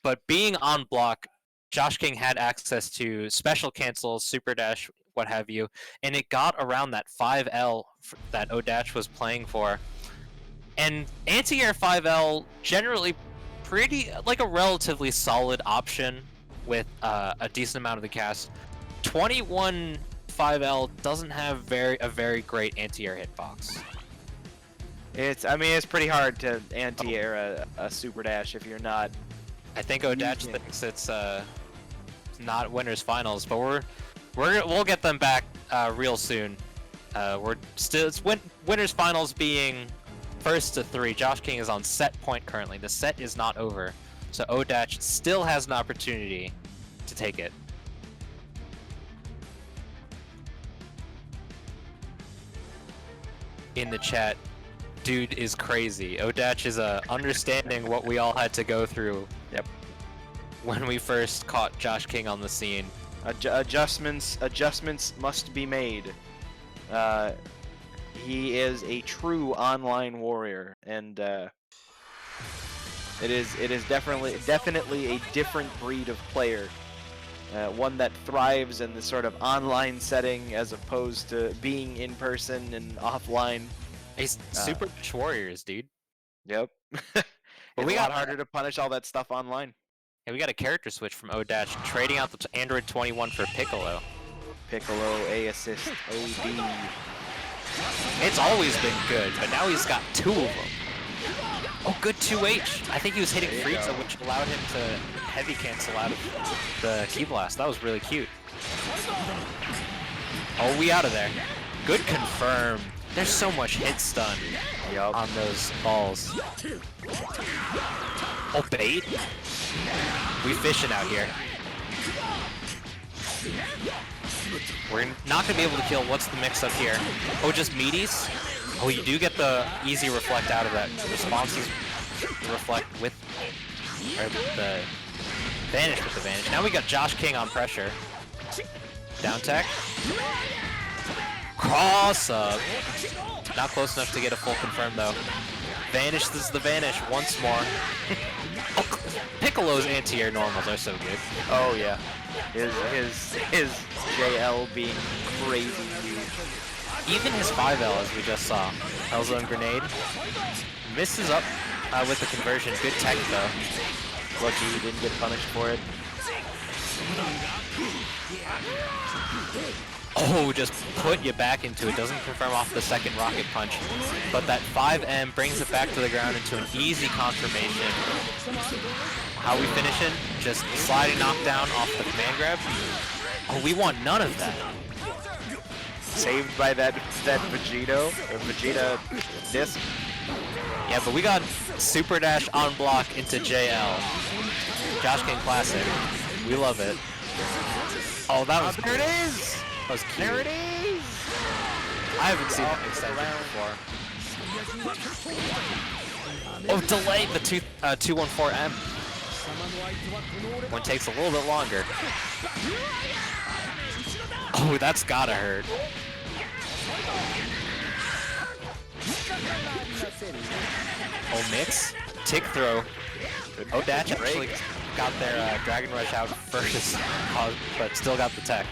but being on block, Josh King had access to special cancels, super dash, what have you, and it got around that 5L that O-Dash was playing for. And anti-air 5L, generally pretty, like a relatively solid option with a decent amount of the cast. 21 5L doesn't have a very great anti-air hitbox. I mean, it's pretty hard to anti-air a super dash if you're not. I think O-Dash thinks it's not winners finals, but we'll get them back real soon. It's winners finals being first to 3. Josh King is on set point currently. The set is not over, so O-Dash still has an opportunity to take it. In the chat, dude is crazy. O-Dash is understanding what we all had to go through. Yep. When we first caught Josh King on the scene. Adjustments must be made. He is a true online warrior, and it is definitely a different breed of player. One that thrives in the sort of online setting as opposed to being in person and offline. He's super warriors, dude. Yep. But we got harder to punish all that stuff online. And we got a character switch from O-Dash, trading out the Android 21 for Piccolo. Piccolo, A assist, OD. It's always been good, but now he's got 2 of them. Oh, good 2H. I think he was hitting Frieza, which allowed him to heavy cancel out of the Ki Blast. That was really cute. Oh, we out of there. Good confirm. There's so much hit stun on those balls. Oh, bait? We fishing out here. We're not going to be able to kill. What's the mix up here? Oh, just meaties? Oh, you do get the easy reflect out of that. Responses reflect with... Or the vanish with the vanish. Now we got Josh King on pressure. Down tech. Cross up. Not close enough to get a full confirm though. Vanish, this is the vanish once more. Oh, Piccolo's anti-air normals are so good. Oh yeah. His JL being crazy huge. Even his 5L, as we just saw. Hellzone grenade. Misses up with the conversion. Good tech though. Lucky he didn't get punished for it. Oh, just put you back into it. Doesn't confirm off the second rocket punch. But that 5M brings it back to the ground into an easy confirmation. How we finishing? Just sliding knockdown off the command grab. Oh, we want none of that. Saved by that Vegeta disc. Yeah, but we got Super Dash on block into JL. Josh King Classic. We love it. Oh, that was there it is! That was cute. There it is! I haven't seen that extension before. Oh, delay the 214M. One takes a little bit longer. Oh, that's gotta hurt. Oh, mix. Tick throw. Oh, Dash actually got their Dragon Rush out first, but still got the tech.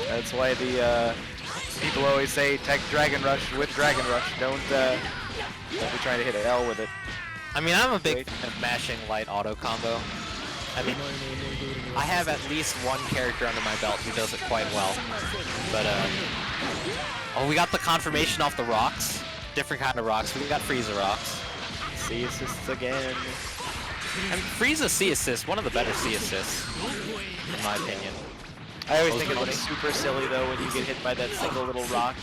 That's why the people always say tech Dragon Rush with Dragon Rush. Don't be trying to hit an L with it. I mean, I'm a big fan of mashing light auto combo. I mean, I have at least one character under my belt who does it quite well. But, oh, we got the confirmation off the rocks. Different kind of rocks. We got Frieza rocks. C assists again. And Frieza C assist, one of the better C assists, in my opinion. I always think it's super silly though when you get hit by that single little rock.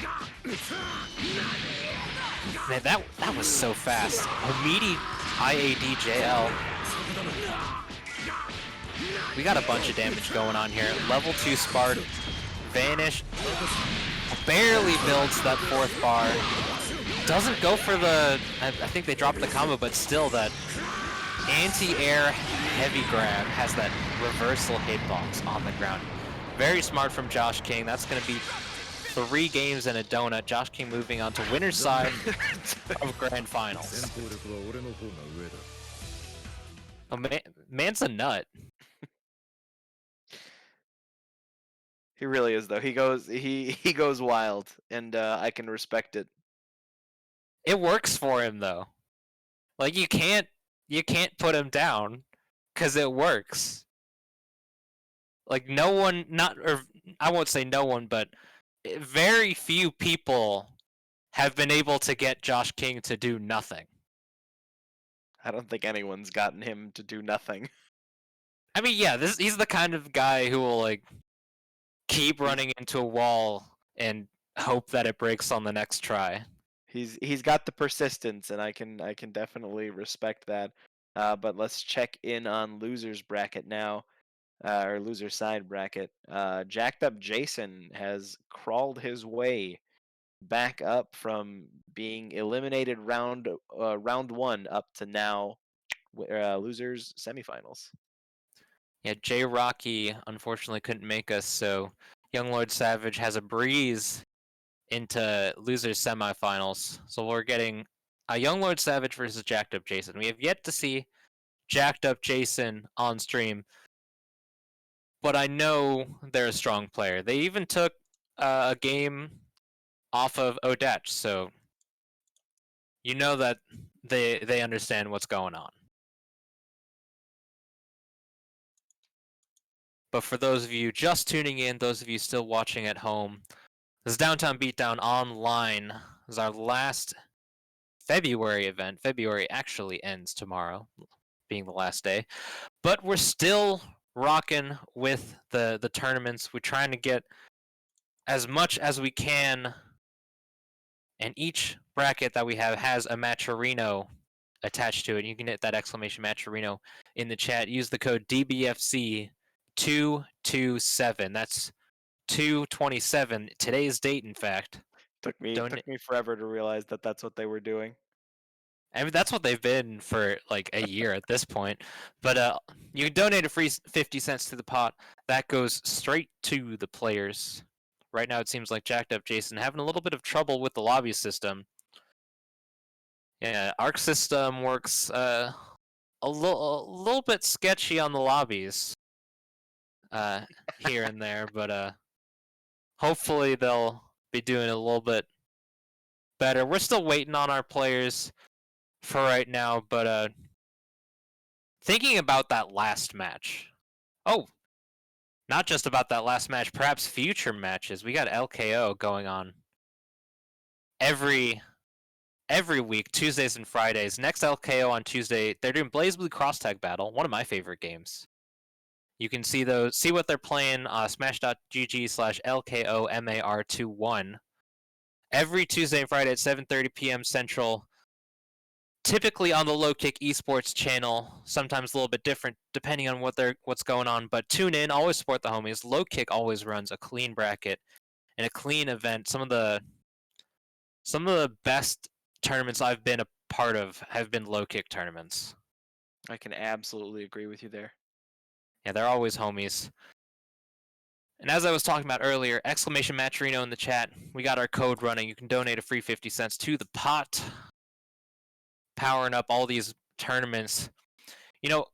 Man, that was so fast. A meaty IADJL. We got a bunch of damage going on here. Level 2 Spart. Vanish. Barely builds that 4th bar. Doesn't go for the... I think they dropped the combo, but still that anti-air heavy grab has that reversal hitbox on the ground. Very smart from Josh King. That's going to be 3 games and a donut. Josh King moving on to winner's side of Grand Finals. Oh, man's a nut. He really is though. He goes wild, and I can respect it. It works for him though. Like you can't put him down because it works. Like no one, I won't say no one, but very few people have been able to get Josh King to do nothing. I don't think anyone's gotten him to do nothing. I mean, yeah, he's the kind of guy who will like keep running into a wall and hope that it breaks on the next try. He's got the persistence, and I can definitely respect that. But let's check in on losers bracket now, or loser side bracket. Jacked Up Jason has crawled his way back up from being eliminated round 1 up to now losers semifinals. Yeah, J Rocky unfortunately couldn't make us, so Young Lord Savage has a breeze into losers semifinals. So we're getting a Young Lord Savage versus Jacked Up Jason. We have yet to see Jacked Up Jason on stream, but I know they're a strong player. They even took a game off of Odetch, so you know that they understand what's going on. But for those of you just tuning in, those of you still watching at home, this is Downtown Beatdown Online. This is our last February event. February actually ends tomorrow, being the last day. But we're still rocking with the tournaments. We're trying to get as much as we can. And each bracket that we have has a Matcherino attached to it. You can hit that exclamation Matcherino in the chat. Use the code DBFC227. That's 227. Today's date, in fact. Took me forever to realize that that's what they were doing. I mean, that's what they've been for like a year at this point. But you can donate a free 50 cents to the pot. That goes straight to the players. Right now, it seems like Jacked Up Jason having a little bit of trouble with the lobby system. Yeah, Arc system works a little bit sketchy on the lobbies here and there, but hopefully they'll be doing a little bit better. We're still waiting on our players for right now, but thinking about that last match. Oh, not just about that last match, perhaps future matches. We got LKO going on every week, Tuesdays and Fridays. Next LKO on Tuesday, they're doing BlazBlue Cross Tag Battle, one of my favorite games. You can see what they're playing smash.gg/LKOMAR21 every Tuesday and Friday at 7:30 p.m. Central. typically on the Low Kick Esports channel. Sometimes a little bit different depending on what's going on. But tune in, always support the homies. Low Kick always runs a clean bracket and a clean event. Some of the best tournaments I've been a part of have been Low Kick tournaments. I can absolutely agree with you there. Yeah, they're always homies. And as I was talking about earlier, exclamation Matcherino in the chat. We got our code running. You can donate a free 50 cents to the pot. Powering up all these tournaments. You know,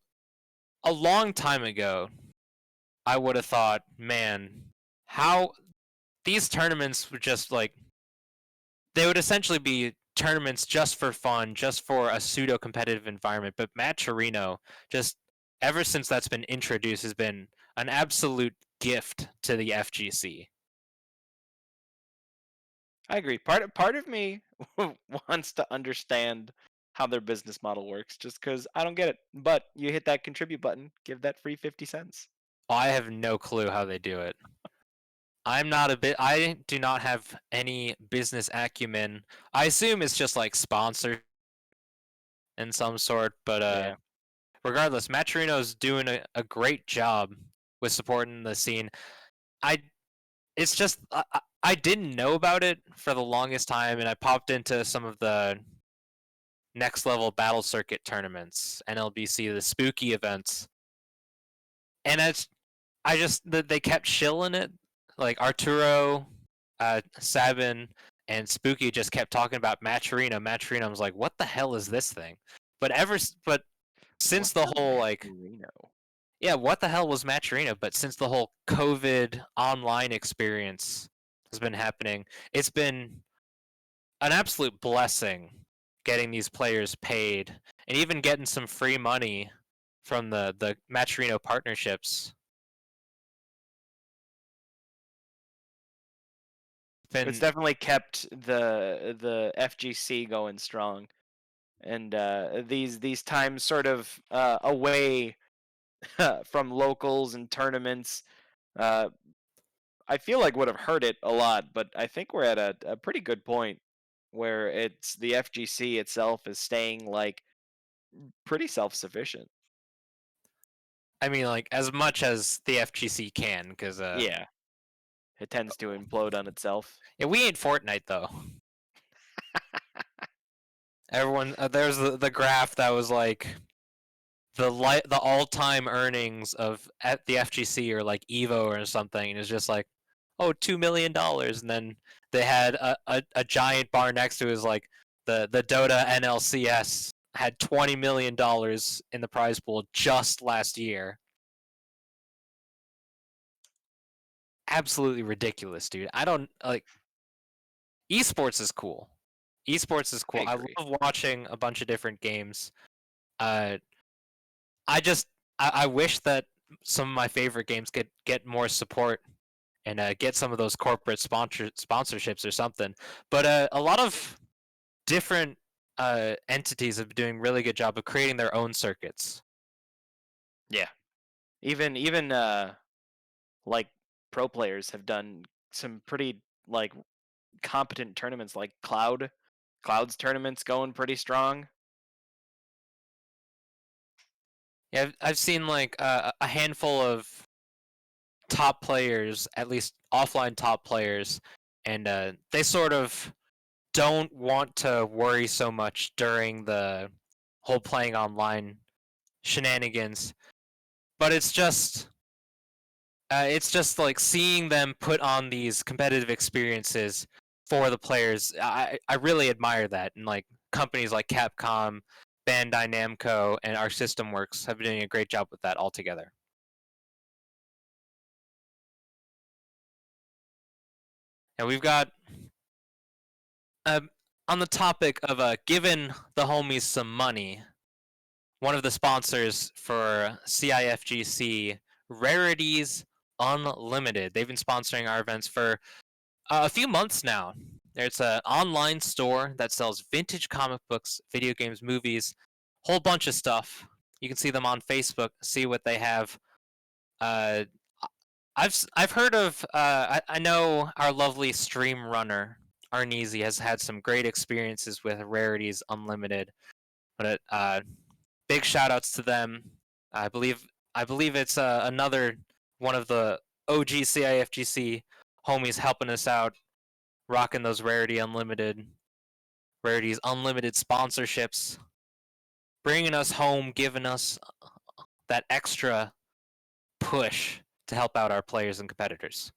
a long time ago, I would have thought, man, how these tournaments would just like, they would essentially be tournaments just for fun, just for a pseudo-competitive environment. But Matcherino, just ever since that's been introduced, has been an absolute gift to the FGC. I agree. Part of me wants to understand how their business model works, just because I don't get it. But you hit that contribute button, give that free 50 cents. I have no clue how they do it. I do not have any business acumen. I assume it's just like sponsor in some sort, but Yeah. regardless, Matcherino's doing a great job with supporting the scene. It's just I didn't know about it for the longest time, and I popped into some of the next level battle circuit tournaments, NLBC, the spooky events, and they kept shilling it. Like Arturo, Sabin, and Spooky just kept talking about Matcherino. Matcherino, I was like, what the hell is this thing? But since the whole like, Matcherino? yeah, what the hell was Matcherino? But since the whole COVID online experience has been happening, it's been an absolute blessing getting these players paid and even getting some free money from the Matcherino partnerships. It's definitely kept the FGC going strong, and these times sort of away from locals and tournaments. I feel like would have hurt it a lot, but I think we're at a pretty good point where it's the FGC itself is staying like pretty self-sufficient. I mean, like as much as the FGC can, because Yeah, it tends to implode on itself. yeah, we ain't Fortnite though. Everyone, there's the graph that was like the all-time earnings of at the FGC or like Evo or something, and it's just like, oh, $2 million, and then they had a giant bar next to it was like the Dota NLCS had $20 million in the prize pool just last year. Absolutely ridiculous, dude. I don't like esports is cool. Esports is cool. I agree. love watching a bunch of different games. I wish that some of my favorite games get more support and get some of those corporate sponsorships or something. But a lot of different entities have been doing a really good job of creating their own circuits. Yeah, even like pro players have done some pretty like competent tournaments, like Cloud's tournaments going pretty strong. Yeah, I've seen like a handful of top players, at least offline top players, and they sort of don't want to worry so much during the whole playing online shenanigans. But it's just like seeing them put on these competitive experiences for the players. I really admire that, and like companies like Capcom, Bandai Namco, and Arc System Works have been doing a great job with that altogether. And we've got on the topic of giving the homies some money. One of the sponsors for CIFGC, Rarities Unlimited. They've been sponsoring our events for a few months now. It's an online store that sells vintage comic books, video games, movies, whole bunch of stuff. You can see them on Facebook, see what they have. I've heard of. I know our lovely stream runner Arneezy has had some great experiences with Rarities Unlimited. But big shout outs to them. I believe it's another one of the OG CIFGC homies helping us out, rocking those Rarities Unlimited sponsorships, bringing us home, giving us that extra push to help out our players and competitors.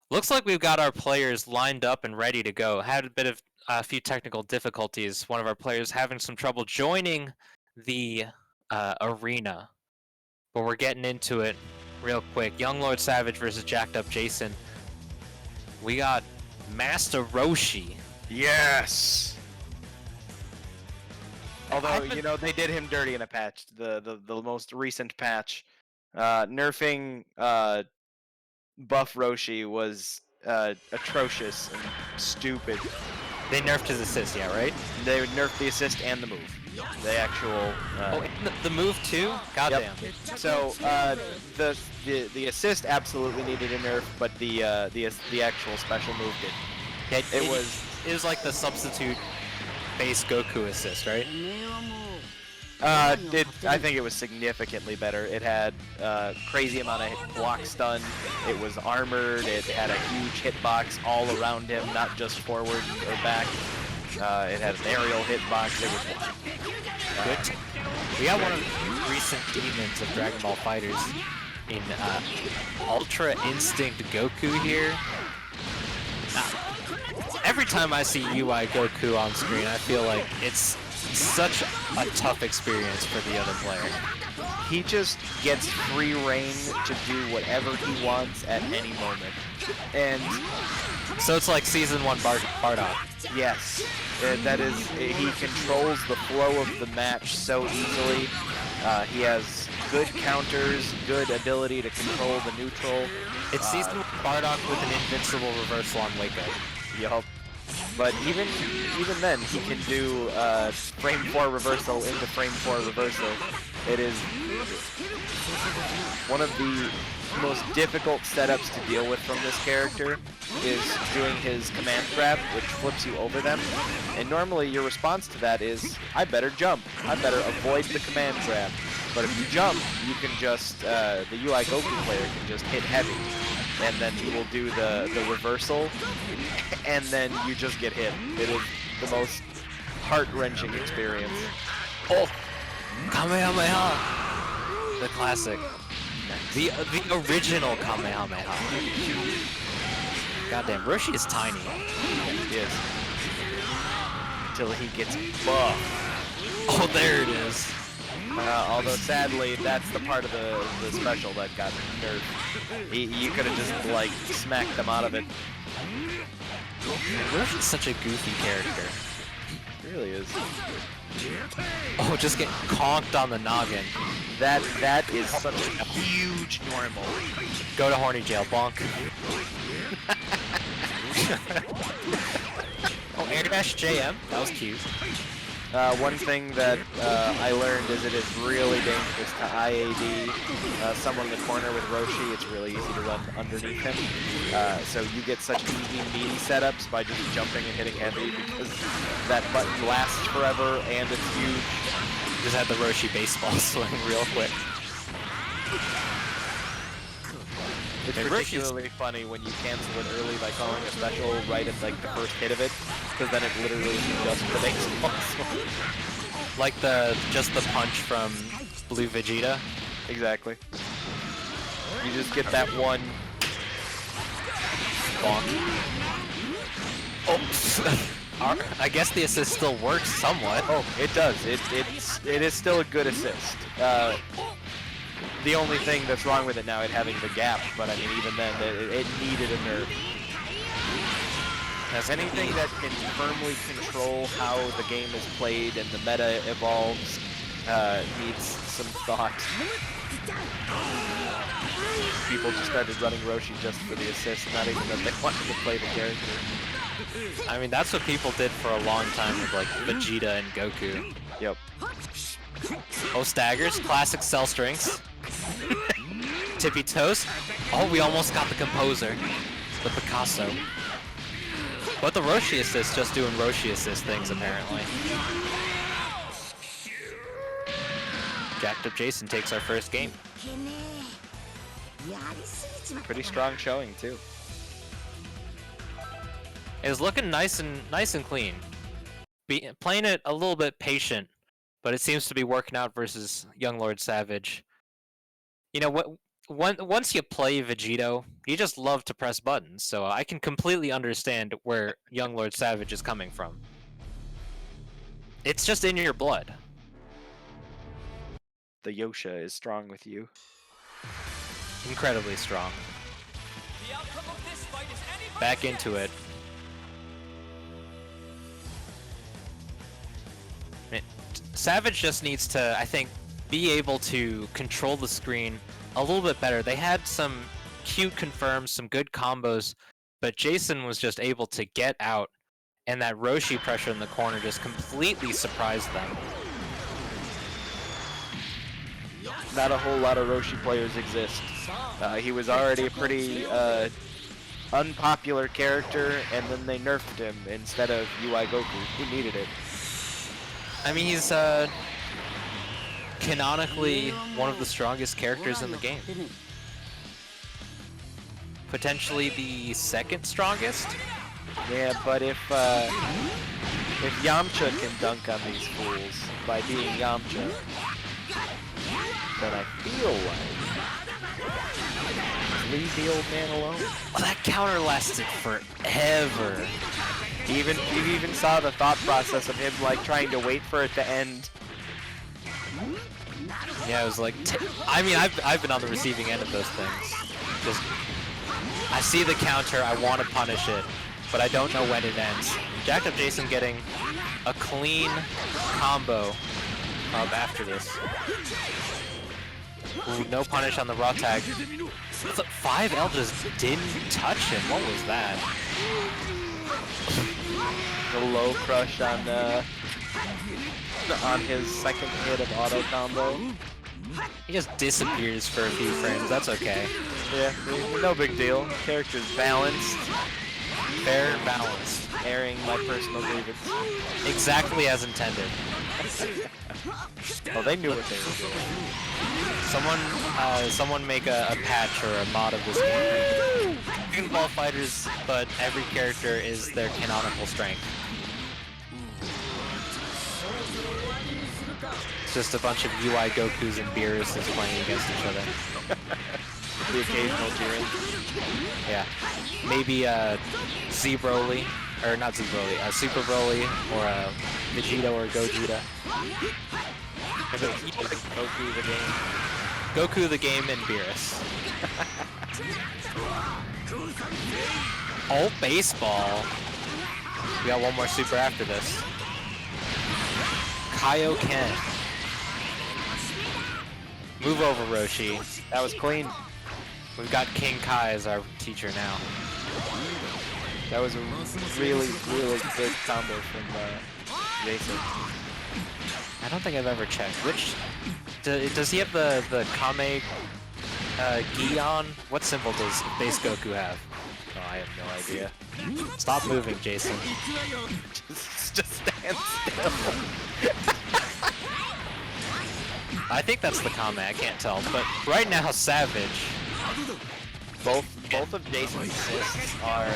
Looks like we've got our players lined up and ready to go. Had a few technical difficulties. One of our players having some trouble joining the arena, but we're getting into it real quick. Young Lord Savage versus Jacked Up Jason. We got Master Roshi. Yes. Although, you know, they did him dirty in a patch, the most recent patch. Nerfing buff Roshi was atrocious and stupid. They nerfed his assist, yeah, right? They nerfed the assist and the move. The actual... the move too? Goddamn. Yep. So, the assist absolutely needed a nerf, but the actual special move did. Yeah, It was like the substitute base Goku assist, right? I think it was significantly better. It had crazy amount of block stun. It was armored. It had a huge hitbox all around him, not just forward or back. It had an aerial hitbox. It was good. We got one of the recent demons of Dragonball FighterZ in Ultra Instinct Goku here. Every time I see UI Goku on screen, I feel like it's such a tough experience for the other player. He just gets free reign to do whatever he wants at any moment. And so it's like Season 1 Bardock. Yes. That is, he controls the flow of the match so easily. He has good counters, good ability to control the neutral. It's Season 1 Bardock with an invincible reversal on Wake Up. Yup. But even then, he can do frame 4 reversal into frame 4 reversal. It is one of the most difficult setups to deal with from this character is doing his command grab, which flips you over them. And normally your response to that is, I better jump. I better avoid the command grab. But if you jump, you can just, the UI Goku player can just hit heavy. And then he will do the reversal, and then you just get hit. It is the most heart-wrenching experience. Oh! Kamehameha! The classic. The original Kamehameha. Goddamn, Roshi is tiny. He is. Until he gets buff. Oh, there it is. Although sadly, that's the part of the special that got nerfed. You could have just like smacked them out of it. Roshi's such a goofy character. He really is. Oh, just get conked on the noggin. That is such a huge normal. Go to horny jail, bonk. Oh, air dash JM. That was cute. One thing that I learned is it is really dangerous to IAD someone in the corner with Roshi. It's really easy to run underneath him. So you get such easy, meaty setups by just jumping and hitting heavy because that button lasts forever and it's huge. Just had the Roshi baseball swing real quick. It's particularly funny when you cancel it early by calling a special right at like the first hit of it, because then it literally is just the baseball swing. Like just the punch from Blue Vegeta. Exactly. You just get that one bonk. Oh, I guess the assist still works somewhat. Oh, it does. It is still a good assist. The only thing that's wrong with it now is having the gap, but I mean, even then, it needed a nerf. As anything that can firmly control how the game is played and the meta evolves needs some thought. People just started running Roshi just for the assist, not even that they wanted to play the character. I mean, that's what people did for a long time with like Vegeta and Goku. Yep. Oh, staggers, classic cell strings. Tippy toes. Oh, we almost got the composer. The Picasso. But the Roshi assist just doing Roshi assist things apparently. Jacked up Jason takes our first game. Pretty strong showing too. It was looking nice and clean. Playing it a little bit patient, but it seems to be working out versus Young Lord Savage. You know what? Once you play Vegito, you just love to press buttons, so I can completely understand where Young Lord Savage is coming from. It's just in your blood. The Yosha is strong with you. Incredibly strong. Back into it. Savage just needs to, I think, be able to control the screen a little bit better. They had some cute confirms, some good combos, but Jason was just able to get out, and that Roshi pressure in the corner just completely surprised them. Not a whole lot of Roshi players exist. He was already a pretty unpopular character, and then they nerfed him instead of UI Goku, who needed it. I mean, he's canonically one of the strongest characters in the game. Potentially the second strongest? Yeah, but if Yamcha can dunk on these fools by being Yamcha, then I feel like leave the old man alone. Oh, that counter lasted forever. You even saw the thought process of him like trying to wait for it to end. Yeah, it was like, I mean, I've been on the receiving end of those things. Just, I see the counter, I want to punish it, but I don't know when it ends. Jacked up Jason getting a clean combo after this. Ooh, no punish on the raw tag. 5L just didn't touch him. What was that? The low crush on his second hit of auto combo. He just disappears for a few frames. That's okay. Yeah, no big deal. Character's balanced. Fair balanced. Airing my personal grievance. Exactly as intended. Well, they knew what they were doing. Someone make a patch or a mod of this game. Dragonball FighterZ, but every character is their canonical strength. It's just a bunch of UI Gokus and Beerus playing against each other. The occasional Jiren. Yeah. Maybe Z Broly, or not Z Broly, Super Broly, or Vegito or Gogeta. Goku the game. Goku the game and Beerus. Oh, baseball. We got one more super after this. Kaioken. Move over, Roshi. That was clean. We've got King Kai as our teacher now. That was a really, really good combo from Jason. I don't think I've ever checked. Which does he have the Kame Gi on? What symbol does base Goku have? Oh, I have no idea. Stop moving, Jason. just stand still. I think that's the Kame. I can't tell. But right now, Savage. Both of Jason's assists are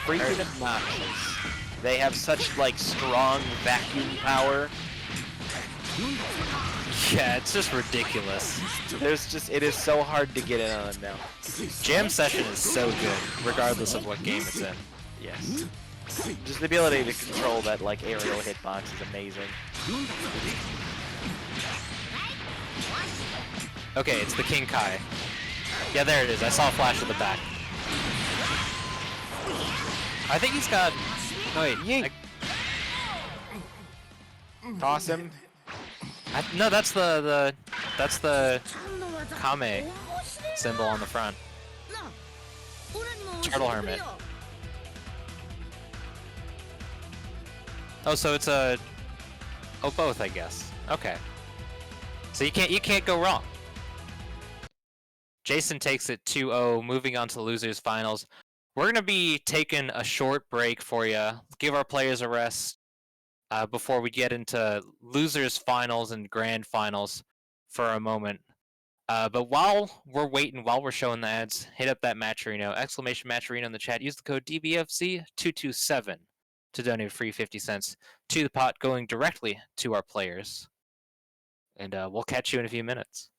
freaking obnoxious. They have such like strong vacuum power. Yeah, it's just ridiculous. It is so hard to get in on them now. Jam Session is so good, regardless of what game it's in. Yes. Just the ability to control that like aerial hitbox is amazing. Okay, it's the King Kai. Yeah, there it is. I saw a flash at the back. I think he's got... No, wait. Yeet. Toss him. No, that's the Kame symbol on the front. Turtle Hermit. Oh, so it's a... Oh, both, I guess. Okay. So you can't go wrong. Jason takes it 2-0, moving on to the losers finals. we're going to be taking a short break for you, give our players a rest before we get into losers finals and grand finals for a moment. But while we're waiting, while we're showing the ads, hit up that Matcherino, exclamation Matcherino in the chat. Use the code DBFC227 to donate free 50 cents to the pot going directly to our players. And we'll catch you in a few minutes.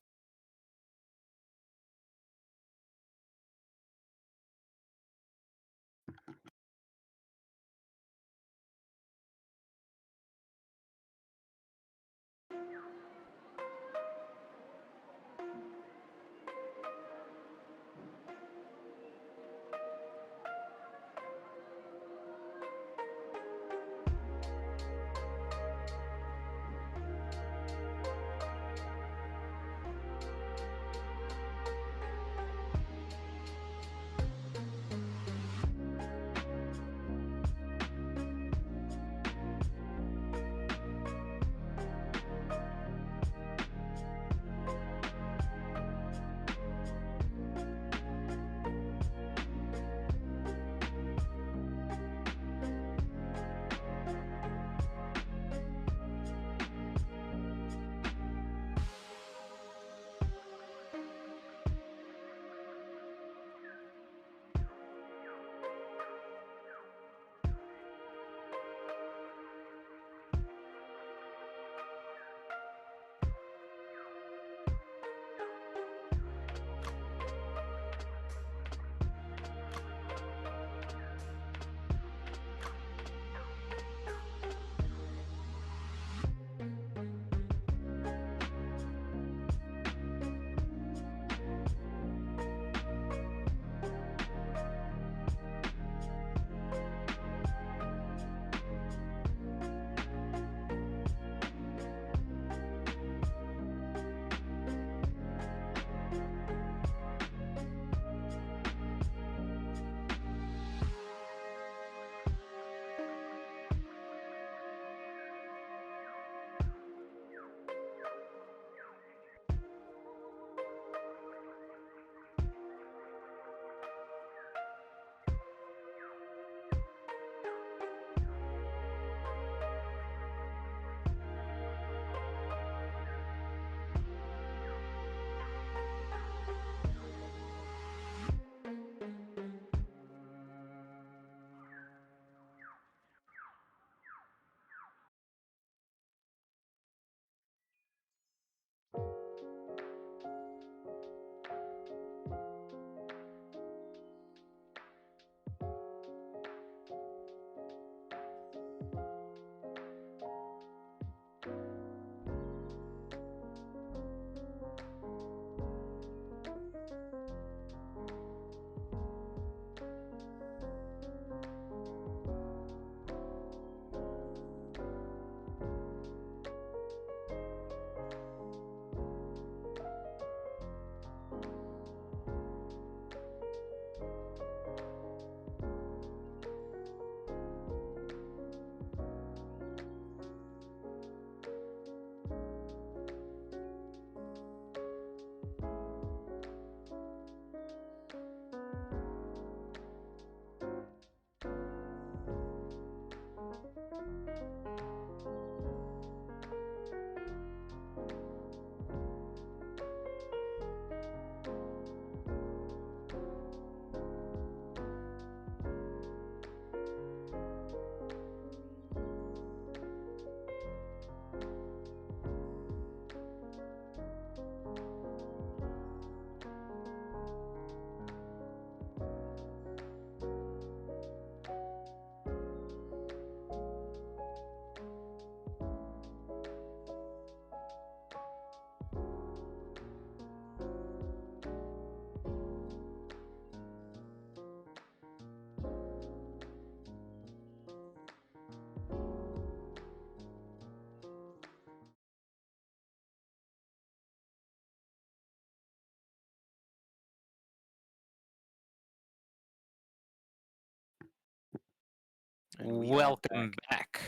Welcome back.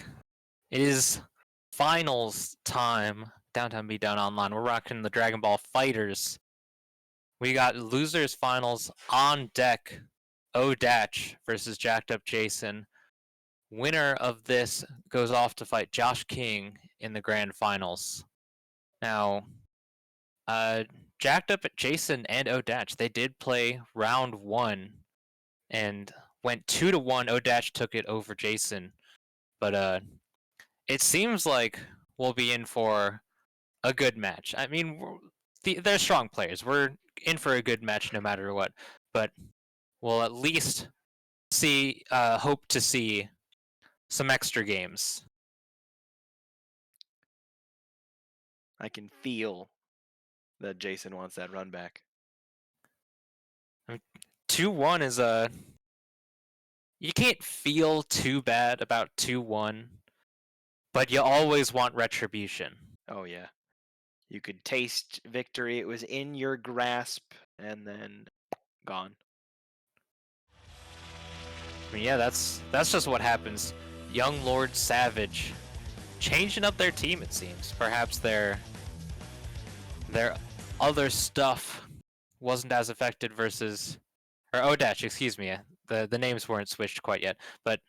It is finals time. Downtown Beatdown Online. We're rocking the Dragonball FighterZ. We got losers finals on deck O'Datch versus Jacked Up Jason. Winner of this goes off to fight Josh King in the grand finals. Now, Jacked Up Jason and O'Datch, they did play round 1 and went 2-1. O'Datch took it over Jason, but it seems like we'll be in for a good match. I mean, they're strong players. We're in for a good match no matter what, but we'll at least hope to see some extra games. I can feel that Jason wants that run back. 2-1 is you can't feel too bad about 2-1, but you always want retribution. Oh yeah. You could taste victory. It was in your grasp, and then gone. I mean, yeah, that's just what happens. Young Lord Savage changing up their team, it seems. Perhaps their other stuff wasn't as effective versus, or O'Datch, excuse me. The names weren't switched quite yet, but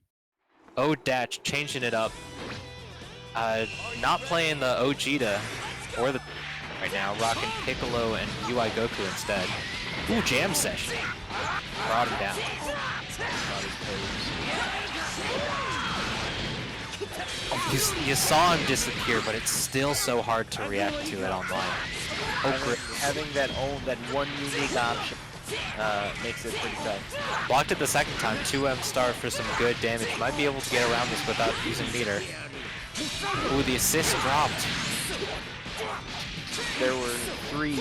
O'Datch changing it up. Not playing the Ogita or the right now, rocking Piccolo and UI Goku instead. Ooh, jam session. Brought him down. You saw him disappear, but it's still so hard to react to it online. Having that one unique option makes it pretty tough. Blocked it the second time, 2M star for some good damage. Might be able to get around this without using meter. Ooh, the assist dropped. There were 3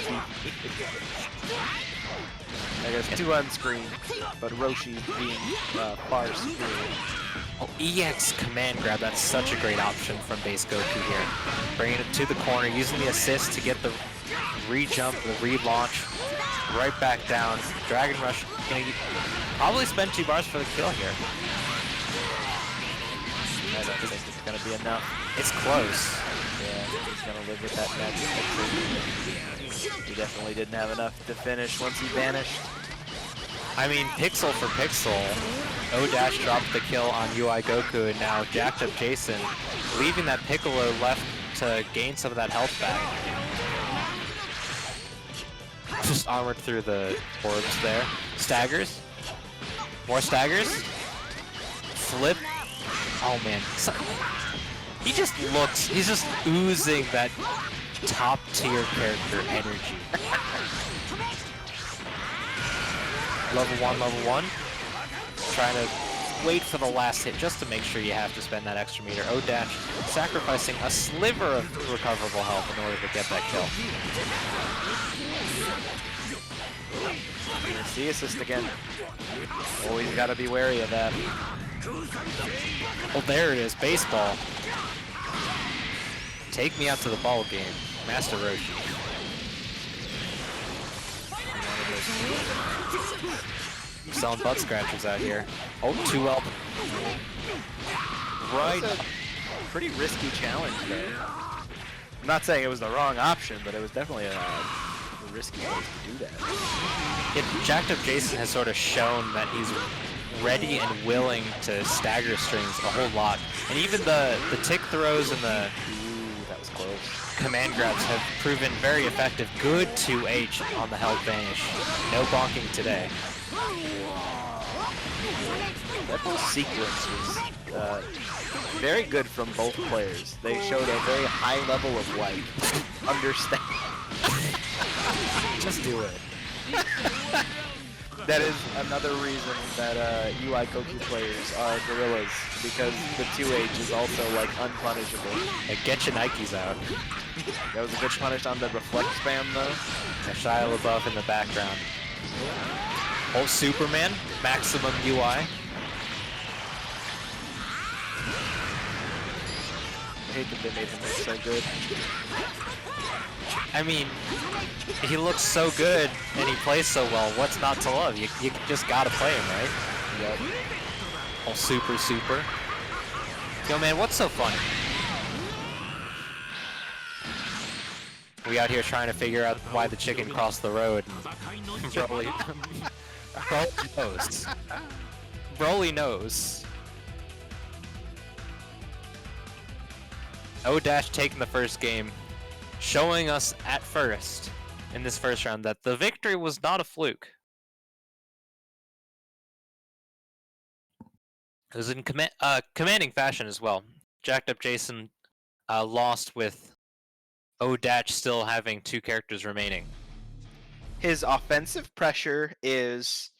I guess 2 on screen, but Roshi being far superior. Oh, EX command grab, that's such a great option from base Goku here. Bringing it to the corner, using the assist to get the re-jump, the relaunch, right back down. Dragon Rush, gonna probably spend 2 bars for the kill here. I don't think it's gonna be enough. It's close. Yeah, he's gonna live with that magic. He definitely didn't have enough to finish once he vanished. I mean, pixel for pixel, O'Dash dropped the kill on UI Goku, and now Jacked Up Jason, leaving that Piccolo left to gain some of that health back. Just armored through the orbs there. Staggers. More staggers. Flip. Oh man. He's just oozing that top tier character energy. Level 1. Trying to wait for the last hit just to make sure you have to spend that extra meter. O'Dash sacrificing a sliver of recoverable health in order to get that kill. See assist again. Always gotta be wary of that. Oh, there it is. Baseball. Take me out to the ball game. Master Roshi. Selling butt scratchers out here. Oh, 2L. Right. Pretty risky challenge there. I'm not saying it was the wrong option, but it was definitely a risky place to do that. Jacked Up Jason has sort of shown that he's ready and willing to stagger strings a whole lot. And even the tick throws and the that was close. Command grabs have proven very effective. Good 2H on the health vanish. No bonking today. That whole sequence was very good from both players. They showed a very high level of like understanding. Just do it. That is another reason that UI Goku players are gorillas, because the 2H is also like unpunishable. Like, get your Nikes out. That was a good punish on the reflect spam though. A Shia LaBeouf in the background. Oh, Superman, maximum UI. I hate that they made him look so good. I mean, he looks so good and he plays so well. What's not to love? You just gotta play him, right? Yep. Oh, super. Yo, man, what's so funny? We out here trying to figure out why the chicken crossed the road. And Broly knows. Broly knows. O-Dash taking the first game, showing us at first in this first round that the victory was not a fluke. It was in commanding fashion as well. Jacked Up Jason lost with O-Dash still having 2 characters remaining. His offensive pressure is,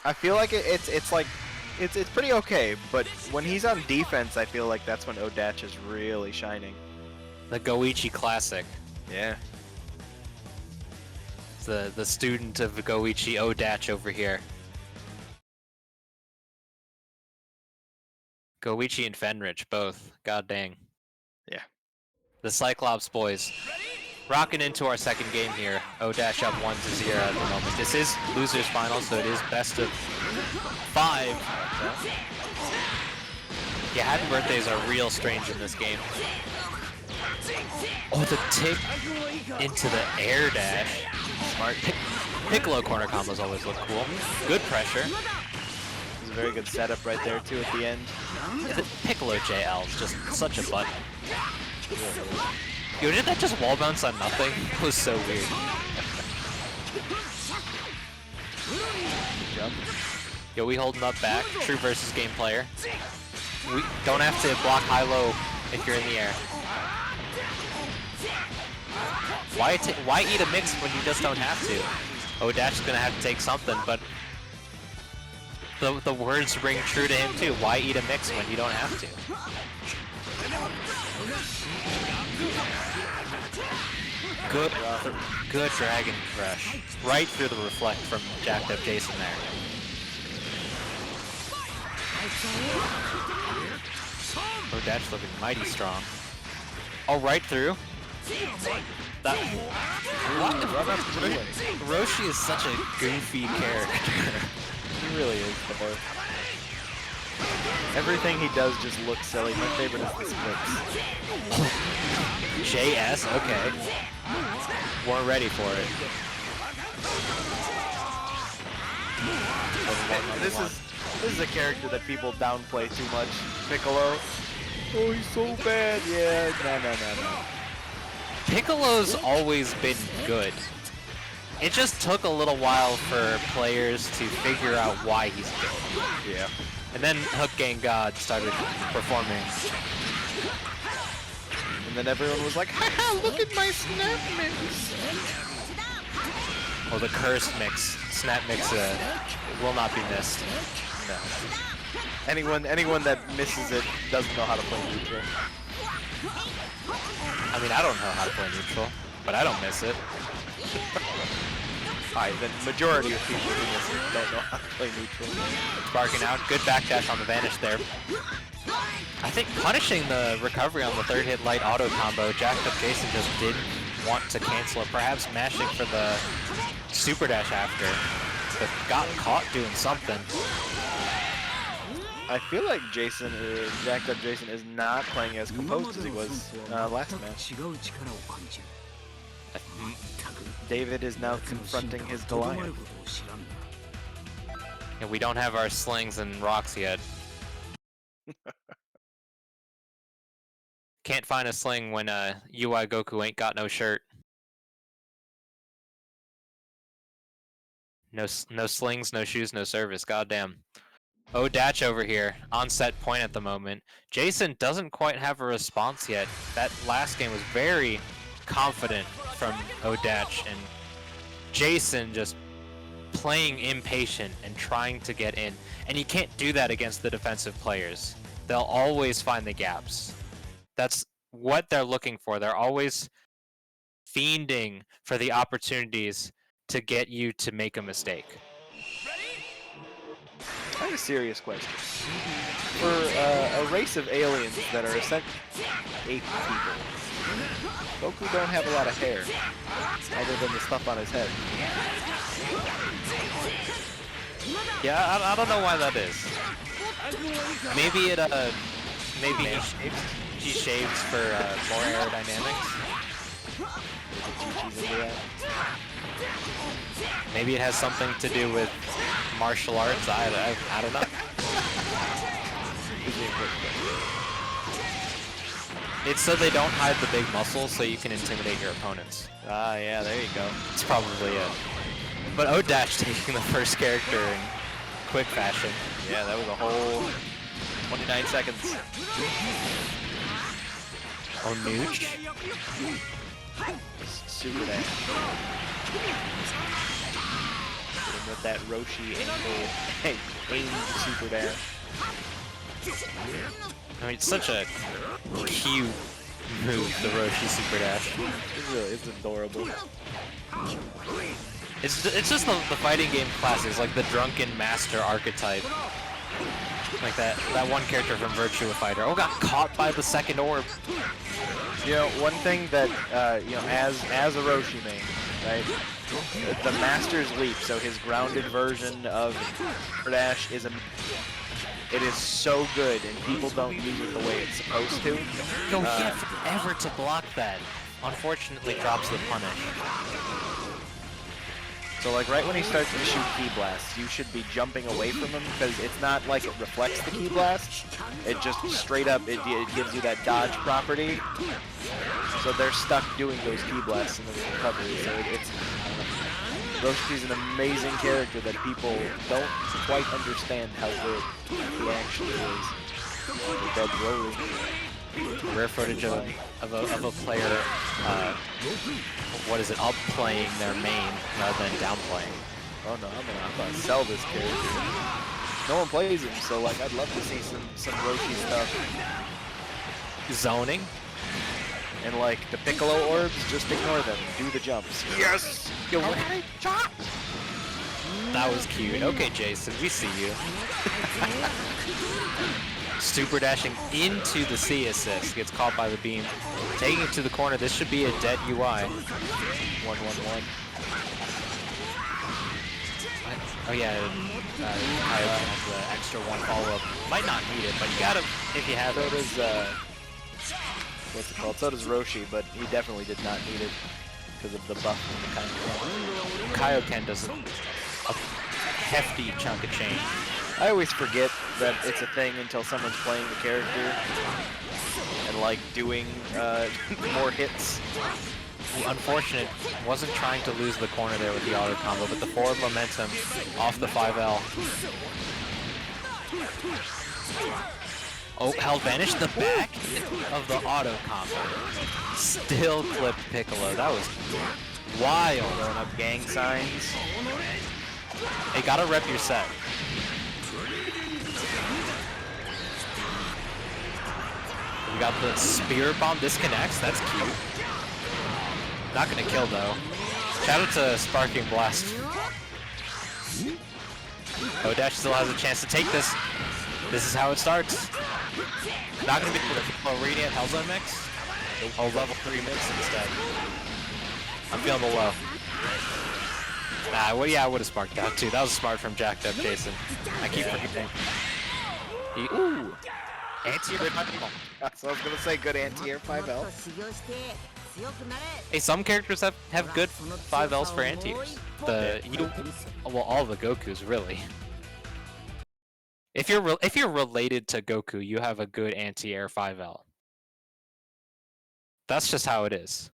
I feel like it's pretty okay, but when he's on defense, I feel like that's when O-Dash is really shining. The Goichi Classic. Yeah. The student of Goichi, O-Dash over here. Goichi and Fenrich, both. God dang. Yeah. The Cyclops boys. Rocking into our second game here. O-Dash up 1-0 at the moment. This is losers final, so it is best of 5. Yeah, happy birthdays are real strange in this game. Oh, the tick into the air dash. Smart. Piccolo corner combos always look cool. Good pressure. It was a very good setup right there too at the end. Yeah, the Piccolo JL is just such a button. Yo, did that just wall bounce on nothing? It was so weird. Jump. Yo, we holding up back. True versus game player. We don't have to block high-low if you're in the air. Why eat a mix when you just don't have to? O-Dash is gonna have to take something, but the words ring true to him too. Why eat a mix when you don't have to? Good Dragon Rush. Right through the reflect from Jacked Up Jason there. O-Dash looking mighty strong. Oh, right through. That. Roshi is such a goofy character. He really is, though. Everything he does just looks silly. My favorite is the splits. JS, okay. Weren't ready for it. This is a character that people downplay too much. Piccolo. Oh, he's so bad. Yeah, no. Piccolo's always been good. It just took a little while for players to figure out why he's good. Yeah. And then Hook Gang God started performing. And then everyone was like, haha, look at my snap mix. Oh, the cursed mix. Snap mix will not be missed. No. Anyone that misses it doesn't know how to play neutral. I mean, I don't know how to play neutral, but I don't miss it. Alright, the majority of people who miss it don't know how to play neutral. Sparking out. Good backdash on the vanish there. I think punishing the recovery on the third hit light auto combo, Jacked Up Jason just didn't want to cancel it. Perhaps mashing for the super dash after, but got caught doing something. I feel like Jacked Up Jason is not playing as composed as he was last match. David is now confronting his Goliath. And we don't have our slings and rocks yet. Can't find a sling when UI Goku ain't got no shirt. No slings, no shoes, no service. Goddamn. O-Dash over here, on set point at the moment. Jason doesn't quite have a response yet. That last game was very confident from O-Dash, and Jason just playing impatient and trying to get in. And you can't do that against the defensive players. They'll always find the gaps. That's what they're looking for. They're always fiending for the opportunities to get you to make a mistake. I have a serious question. For a race of aliens that are essentially ape people, Goku don't have a lot of hair, other than the stuff on his head. Yeah, I don't know why that is. Maybe it, maybe he shaves for more aerodynamics. Maybe it has something to do with martial arts. I don't know. It's so they don't hide the big muscles, so you can intimidate your opponents. Ah, yeah, there you go. It's probably it. But O-Dash taking the first character in quick fashion. Yeah, that was a whole 29 seconds. Oh, Nooch. Super dash. With that Roshi angle, aimed super dash. I mean, it's such a cute move, the Roshi super dash. It's adorable. It's just the fighting game classics, like the drunken master archetype. Like that one character from Virtua Fighter. Oh, got caught by the second orb. You know, one thing that you know, as a Roshi main, right? The Master's Leap, so his grounded version of dash is it is so good, and people don't use it the way it's supposed to. Yo, he had forever to block that. Unfortunately, drops the punish. So like right when he starts to shoot Ki Blasts, you should be jumping away from him, because it's not like it reflects the Ki Blast. It just straight up, it gives you that dodge property. So they're stuck doing those Ki Blasts in the recovery. So it's Roshi's an amazing character that people don't quite understand how good he actually is. Dead Broly. Rare footage of a player, what is it, up-playing their main rather than downplaying. Oh no, I'm gonna sell this character. No one plays him, so like I'd love to see some Roshi stuff. Zoning. And like the Piccolo orbs, just ignore them. Do the jumps. Yes! Yo, that was cute. Okay, Jason, we see you. Super dashing into the C assist. Gets caught by the beam. Taking it to the corner. This should be a dead UI. 1-1-1. Oh yeah, Kyle has the extra one follow-up. Might not need it, but you gotta if you have it. So does what's it called? So does Roshi, but he definitely did not need it because of the buff from the Kaioken does a hefty chunk of change. I always forget that it's a thing until someone's playing the character and like doing more hits. Unfortunate, wasn't trying to lose the corner there with the auto combo, but the forward momentum off the 5L. Oh, hell vanished the back of the auto combo. Still clipped Piccolo. That was wild. Throwing up gang signs. Hey, gotta rep your set. We got the Spirit Bomb disconnects. That's cute. Not gonna kill though. Shout out to Sparking Blast. O-Dash still has a chance to take this. This is how it starts. Not gonna be a Radiant Hellzone mix. Oh, level 3 mix instead. I'm feeling the low. Nah, well, yeah, I would have sparked that too. That was smart from Jacked Up Jason. I keep forgetting. Ooh! Anti-air 5L. So I was gonna say good anti-air 5L. Hey, some characters have good 5Ls for anti-airs. Well, all the Gokus really. If you're related to Goku, you have a good anti-air 5L. That's just how it is.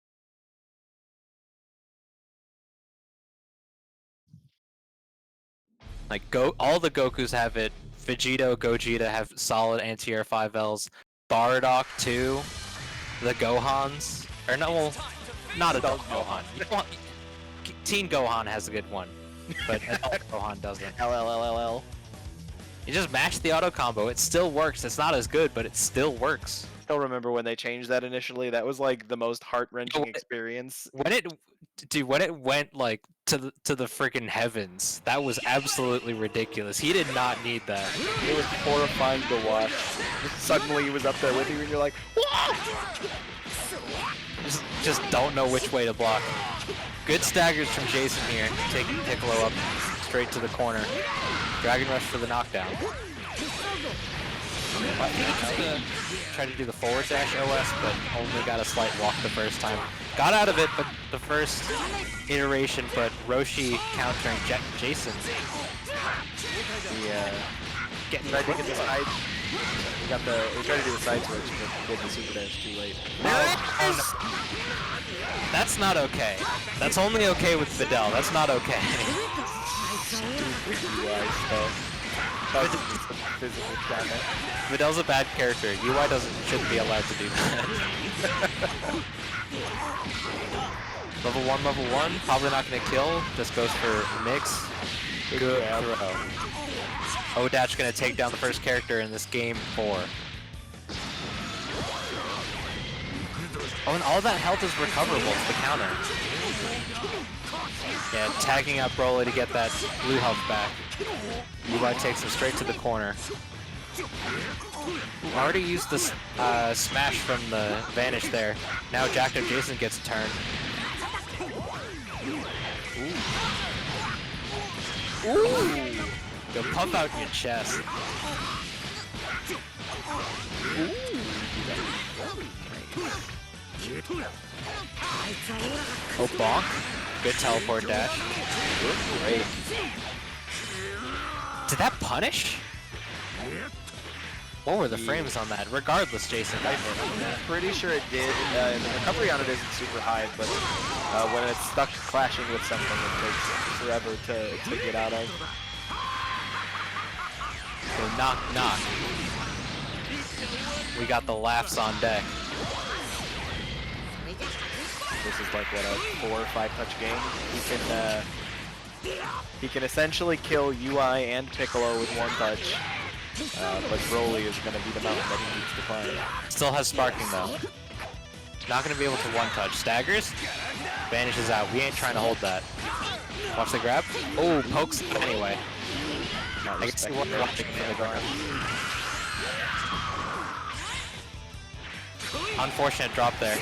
Like all the Gokus have it. Vegito, Gogeta have solid anti-air 5Ls. Bardock too. The Gohans, or no, well, not adult Gohan. Teen Gohan has a good one, but adult Gohan doesn't. LLLLL. You just mash the auto combo. It still works. It's not as good, but it still works. I still remember when they changed that initially. That was like the most heart-wrenching experience. When it went like to the freaking heavens, that was absolutely ridiculous. He did not need that. It was horrifying to watch. Suddenly he was up there with you, and you're like, just don't know which way to block. Good staggers from Jason here, taking Piccolo up straight to the corner. Dragon Rush for the knockdown. I think he tried to do the forward dash OS, but only got a slight walk the first time. Got out of it, but the first iteration, but Roshi countering Jason. Getting ready to get the side. We tried to do the side switch, but did the super dash too late. That's not okay. That's only okay with Videl. That's not okay. UI stuff. Physical trauma. Videl's a bad character. UI shouldn't be allowed to do that. Level 1, probably not gonna kill. Just goes for mix. Good throw. Odatch gonna take down the first character in this game 4. Oh, and all that health is recoverable to the counter. Yeah, tagging up Broly to get that blue health back. UI takes him straight to the corner. Already used the smash from the vanish there. Now Jacked Up Jason gets a turn. Ooh! Go pump out your chest. Oh, bonk. Good teleport dash. Great. Did that punish? What were the frames on that? Regardless, Jason got hit. I'm pretty sure it did. The recovery on it isn't super high, but when it's stuck clashing with something, it takes forever to get out of. So knock, knock. We got the laughs on deck. This is like, what, a 4 or 5 touch game? He can essentially kill UI and Piccolo with 1 touch. But Broly is going to be the mountain that he needs to climb. Still has sparking though. Not going to be able to 1-touch. Staggers. Vanishes out. We ain't trying to hold that. Watch the grab. Oh, pokes. Anyway. I guess he wasn't watching from the ground. Unfortunate drop there.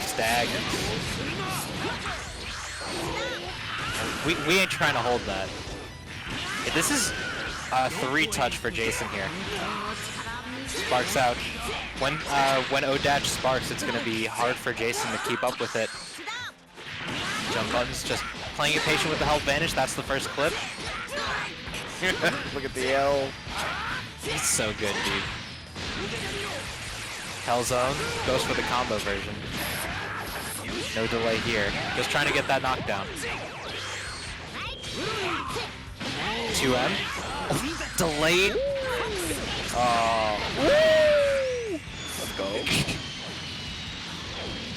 Stag. We ain't trying to hold that. This is a 3-touch for Jason here. Sparks out. When Odatch sparks, it's gonna be hard for Jason to keep up with it. Jump buttons, just playing it patient with the health vanish. That's the first clip. Look at the L. He's so good, dude. Hellzone goes for the combo version. No delay here. Just trying to get that knockdown. 2M. Delayed. Oh. Let's go.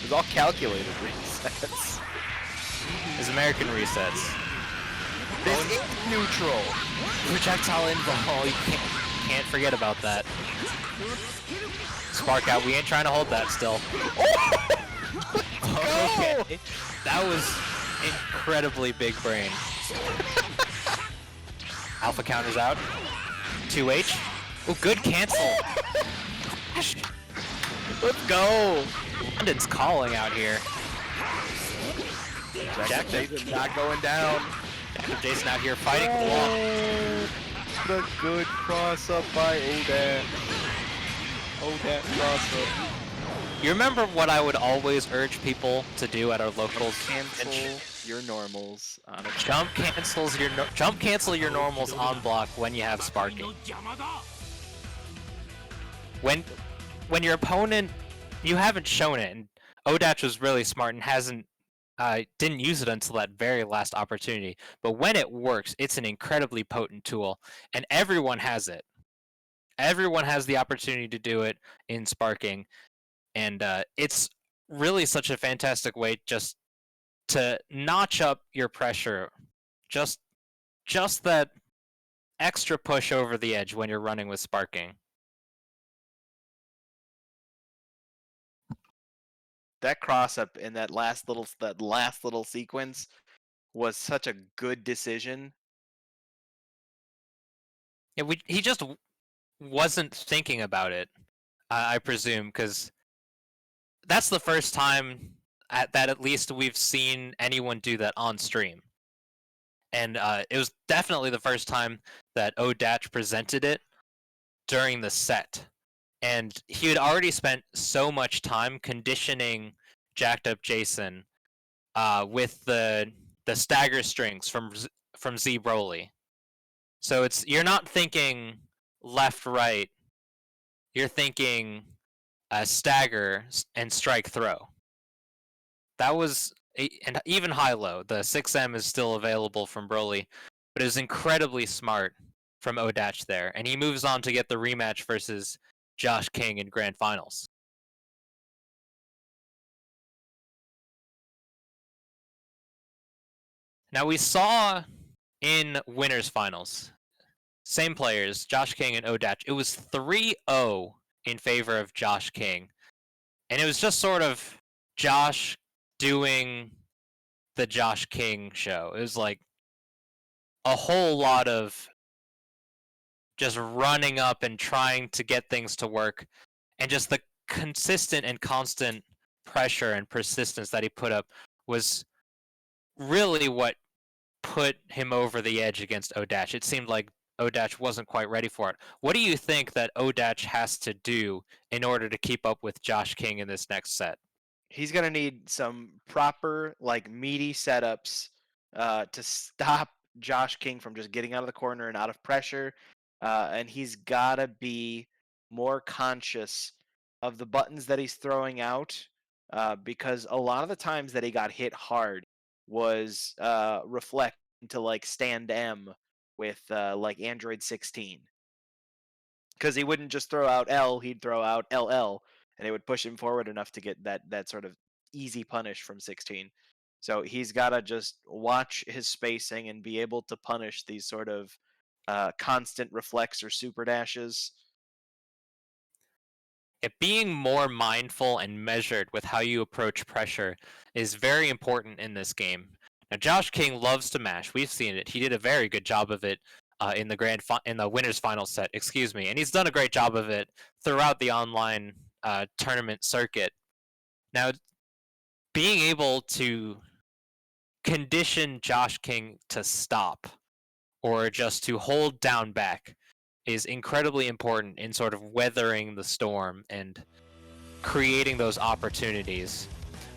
It's all calculated resets. His American resets. This is neutral. Projectile invul. You can't forget about that. Spark out. We ain't trying to hold that still. Okay. That was incredibly big brain. Alpha counters out. 2H. Oh, good cancel. Let's go. London's calling out here. Jack Jason not going down. Jason out here fighting. The good cross up by Odatch. Odatch cross up. You remember what I would always urge people to do at our locals? Cancel your normals on a Jump cancel your normals on block when you have sparking. When your opponent, you haven't shown it, and Odatch was really smart and didn't use it until that very last opportunity. But when it works, it's an incredibly potent tool, and everyone has it. Everyone has the opportunity to do it in sparking, and it's really such a fantastic way just to notch up your pressure. Just that extra push over the edge when you're running with sparking. That cross up in that last little sequence was such a good decision. Yeah, he just wasn't thinking about it, I presume, because that's the first time that at least we've seen anyone do that on stream. And it was definitely the first time that O'Datch presented it during the set. And he had already spent so much time conditioning Jacked Up Jason with the stagger strings from Z Broly. So you're not thinking left right. You're thinking stagger and strike throw. That was and even high low. The 6M is still available from Broly, but it was incredibly smart from O'Datch there, and he moves on to get the rematch versus Josh King in Grand Finals. Now we saw in Winners Finals, same players, Josh King and O'Datch. It was 3-0 in favor of Josh King, and it was just sort of Josh doing the Josh King show. It was like a whole lot of just running up and trying to get things to work, and just the consistent and constant pressure and persistence that he put up was really what put him over the edge against O'Datch. It seemed like O'Datch wasn't quite ready for it. What do you think that O'Datch has to do in order to keep up with Josh King in this next set? He's going to need some proper, like, meaty setups to stop Josh King from just getting out of the corner and out of pressure. And he's got to be more conscious of the buttons that he's throwing out, because a lot of the times that he got hit hard was reflect into, like, Stand M with, like, Android 16. Because he wouldn't just throw out L, he'd throw out LL, and it would push him forward enough to get that sort of easy punish from 16. So he's got to just watch his spacing and be able to punish these sort of constant reflex or super dashes. Being more mindful and measured with how you approach pressure is very important in this game. Now, Josh King loves to mash. We've seen it. He did a very good job of it in the winners final set. Excuse me, and he's done a great job of it throughout the online tournament circuit. Now, being able to condition Josh King to stop or just to hold down back is incredibly important in sort of weathering the storm and creating those opportunities.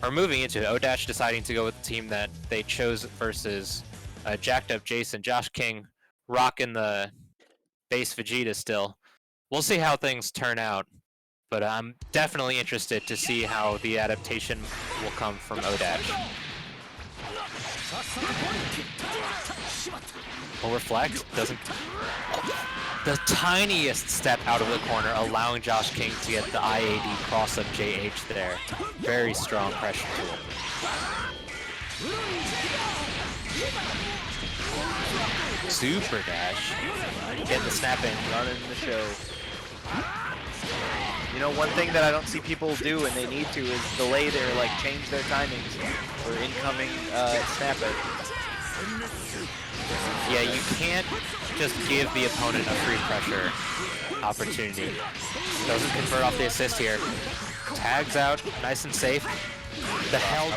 Or moving into it, O'Datch deciding to go with the team that they chose versus Jacked Up Jason. Josh King rocking the base Vegeta still. We'll see how things turn out, but I'm definitely interested to see how the adaptation will come from O'Datch. Will reflect, doesn't... The tiniest step out of the corner, allowing Josh King to get the IAD cross-up JH there. Very strong pressure tool. Super dash. Getting the snap in. Running the show. You know, one thing that I don't see people do, and they need to, is delay their, like, change their timings for incoming snap it. Yeah, you can't just give the opponent a free pressure opportunity. Doesn't convert off the assist here. Tags out, nice and safe. The hell...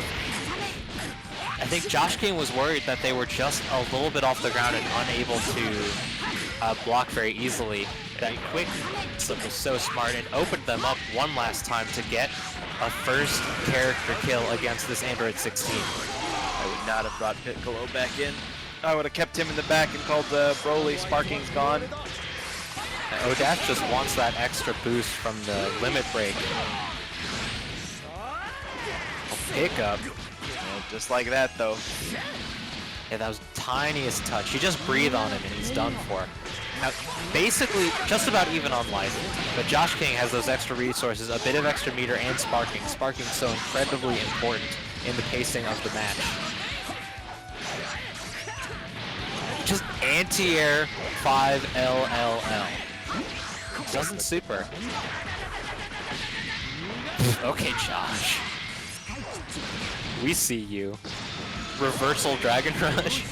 I think Josh King was worried that they were just a little bit off the ground and unable to block very easily. That quick slip was so smart and opened them up one last time to get a first character kill against this Android 16. I would not have brought Piccolo back in. I would have kept him in the back and called Broly. Sparking's gone. And O'Datch just wants that extra boost from the limit break. Pick up. Yeah, just like that, though. Yeah, that was the tiniest touch. You just breathe on him and he's done for. Now, basically, just about even on life, but Josh King has those extra resources, a bit of extra meter, and sparking. Sparking is so incredibly important in the pacing of the match. Just anti-air 5LLL. Doesn't super. Okay, Josh. We see you. Reversal Dragon Rush.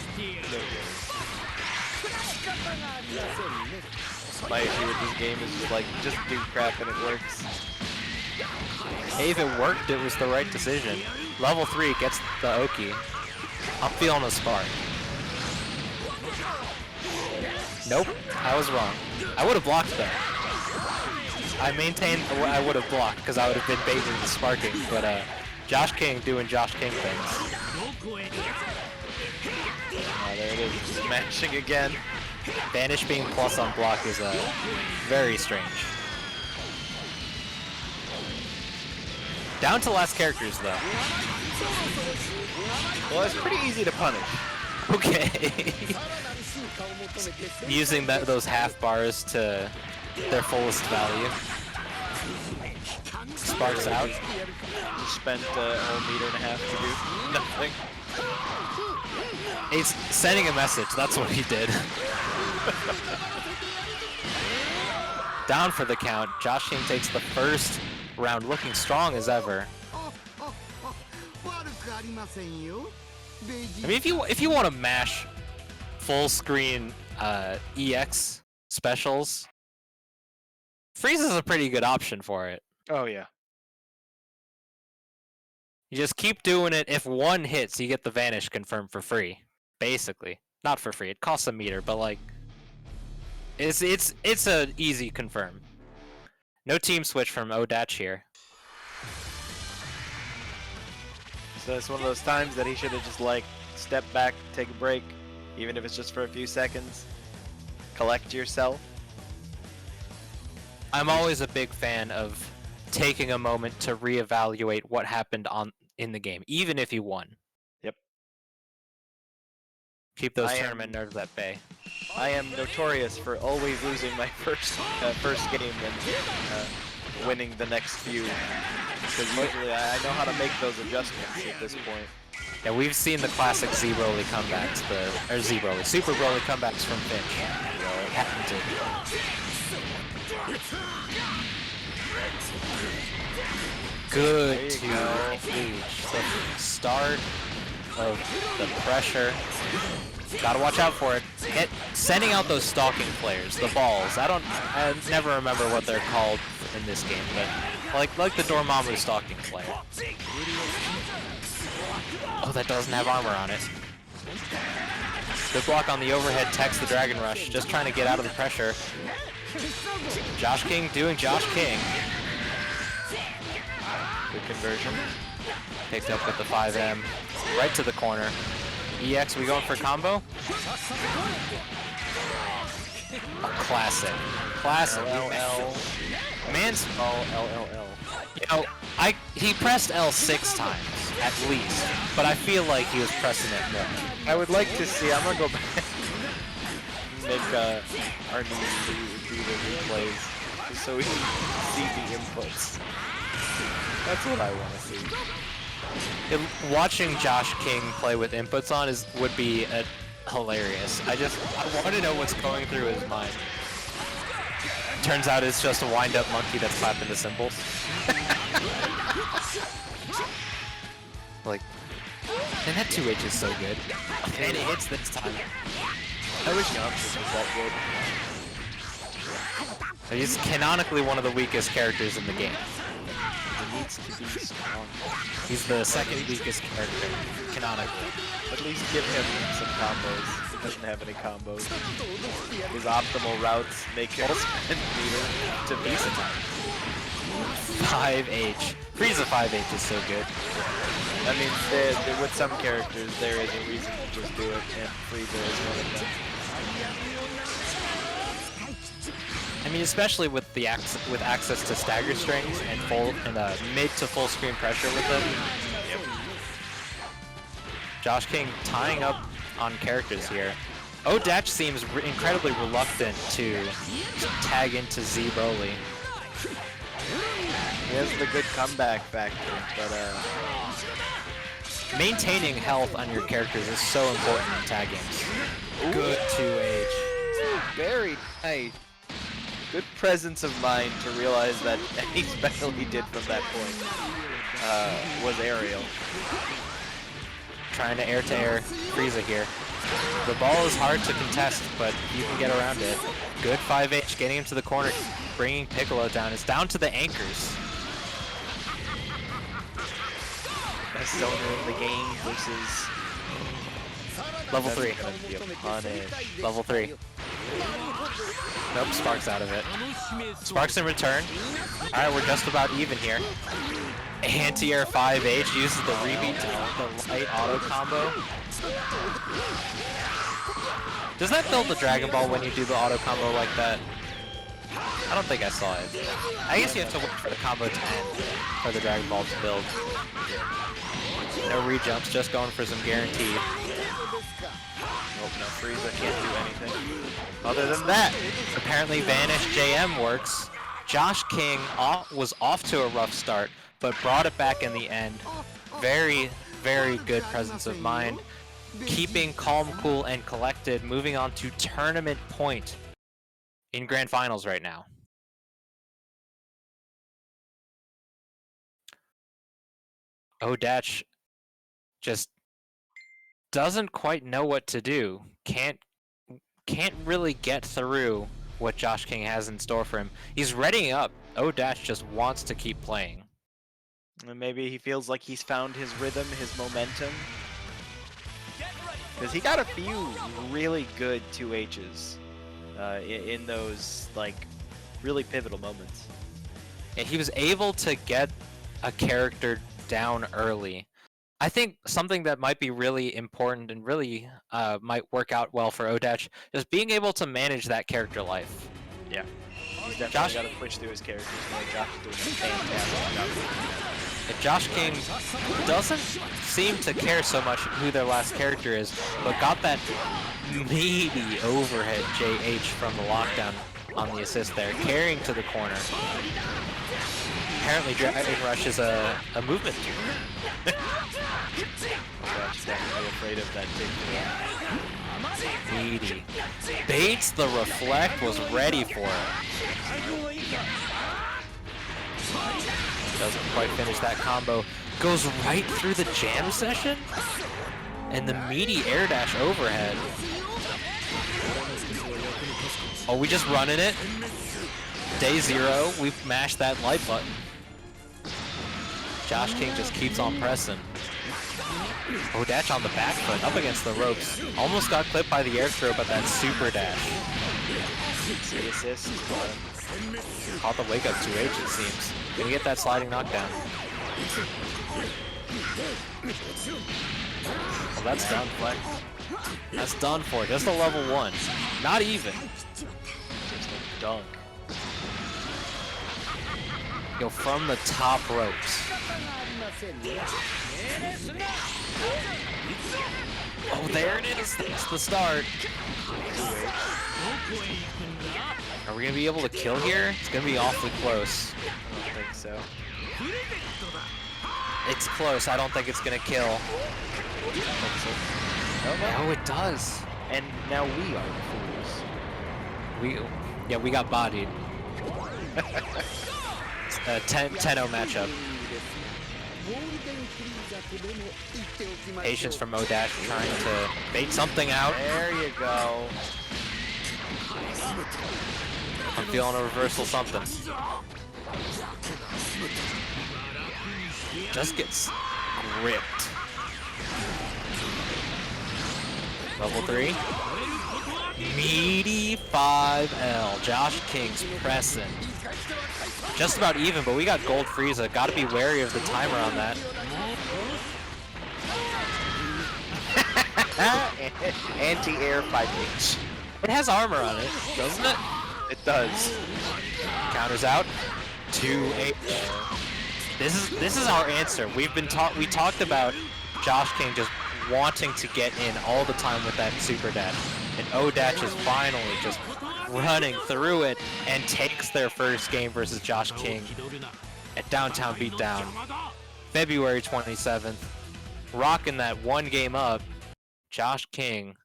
My issue with this game is just like, just do crap and it works. Hey, if it worked, it was the right decision. Level 3 gets the Oki. I'm feeling a spark. Nope, I was wrong. I would have blocked though. I maintained I would have blocked because I would have been baiting the sparking, but Josh King doing Josh King things. Oh, there it is, smashing again. Vanish being plus on block is very strange. Down to last characters though. Well, it's pretty easy to punish. Okay. Using those half bars to their fullest value. Sparks out. Spent a whole meter and a half to do nothing. He's sending a message, that's what he did. Down for the count. Josh King takes the first round looking strong as ever. I mean, if you want to mash full screen EX specials, Frieza's a pretty good option for it. Oh yeah. You just keep doing it. If one hits, you get the Vanish confirmed for free. Basically, not for free. It costs a meter, but like, it's an easy confirm. No team switch from Odatch here. So it's one of those times that he should have just like stepped back, take a break, even if it's just for a few seconds. Collect yourself. I'm always a big fan of taking a moment to reevaluate what happened in the game, even if you won. Yep. Keep those tournament nerves at bay. I am notorious for always losing my first game and winning the next few. Because usually I know how to make those adjustments at this point. Yeah, we've seen the classic Z-Broly comebacks, Super Broly comebacks from Finch. Patented. Good to the start of the pressure. Gotta watch out for it. Sending out those stalking players, the balls. I never remember what they're called in this game, but like the Dormammu stalking player. Oh, that doesn't have armor on it. Good block on the overhead, text the Dragon Rush, just trying to get out of the pressure. Josh King doing Josh King. Good conversion. Picked up with the 5M. Right to the corner. EX, we going for a combo? A classic. Classic. LL. Man's... Oh, LLL. You know, he pressed L 6 times, at least. But I feel like he was pressing it more. I would like to see, I'm gonna go back make our new do the replays so we can see the inputs. That's what I want to see. Watching Josh King play with inputs on would be hilarious. I want to know what's going through his mind. Turns out it's just a wind-up monkey that's clapping the cymbals. Like, man, that 2H is so good. And it hits this time. I wish Yamcha was that good. He's canonically one of the weakest characters in the game. He needs to be strong. He's the second weakest character, canonically. At least give him some combos. He doesn't have any combos. His optimal routes make him spend meter to Visa time. 5H. Frieza 5H is so good. I mean, with some characters, there is a reason to just do it, and Frieza is one of them. I mean, especially with access to stagger strings and mid to full screen pressure with them. Yep. Josh King tying up on characters here. Odatch seems incredibly reluctant to tag into Z-Broly. He has the good comeback factor, but maintaining health on your characters is so important in tag games. Good 2H. Very nice. Good presence of mind to realize that any special he did from that point was aerial. Trying to air Frieza here. The ball is hard to contest, but you can get around it. Good 5H, getting him to the corner, bringing Piccolo down. It's down to the anchors. Best zoner in the game versus Level 3. Level 3. Level 3. Nope, Spark's out of it. Spark's in return. Alright, we're just about even here. Anti-air 5H uses the rebeat to the light auto combo. Does that build the Dragon Ball when you do the auto combo like that? I don't think I saw it. I guess you have to wait for the combo to end for the Dragon Ball to build. No re-jumps, just going for some guarantee. Nope, no Frieza can't do anything. Other than that, Apparently Vanish JM works. Josh King was off to a rough start, but brought it back in the end. Very, very good presence of mind. Keeping calm, cool, and collected, moving on to tournament point in Grand Finals right now. Odach just doesn't quite know what to do. Can't really get through what Josh King has in store for him. He's readying up. Odach just wants to keep playing. and maybe he feels like he's found his rhythm, his momentum. Because he got a few really good 2Hs in those like really pivotal moments. And he was able to get a character down early. I think something that might be really important and really might work out well for Odach is being able to manage that character life. Yeah. He's definitely got to push through his characters. Josh is doing a fantastic job. And Josh King doesn't seem to care so much who their last character is, but got that meaty overhead JH from the lockdown on the assist there, carrying to the corner. Apparently Dragon Rush is a movement tool. Josh definitely afraid of that big Meaty. Baits the reflect, was ready for it. Doesn't quite finish that combo. Goes right through the jam session? And the meaty air dash overhead. Oh, we just running it. Day 0, we've mashed that light button. Josh King just keeps on pressing. Odach on the back foot, up against the ropes. Almost got clipped by the air throw, but that super dash. the assist. Caught the wake up 2H, it seems. Gonna get that sliding knockdown. Well, that's done. That's done for. Just a level 1. Not even. Just a dunk. Go from the top ropes. Oh, there it is. That's the start. Are we gonna be able to kill here? It's gonna be awfully close. I don't think so. It's close. I don't think it's gonna kill. I don't think so. Oh, it does. And now we are the fools. We got bodied. It's a 10-0 matchup. Patience from Odach trying to bait something out. There you go. I'm feeling a reversal something. Just gets gripped. Level 3. Meaty 5L. Josh King's pressing. Just about even, but we got Gold Frieza. Gotta be wary of the timer on that. Anti-air 5H. It has armor on it, doesn't it? It does. Counters out. 2-8. This is our answer. We talked about Josh King just wanting to get in all the time with that super dash, and Odach is finally just running through it and takes their first game versus Josh King at Downtown Beatdown, February 27th. Rocking that one game up. Josh King.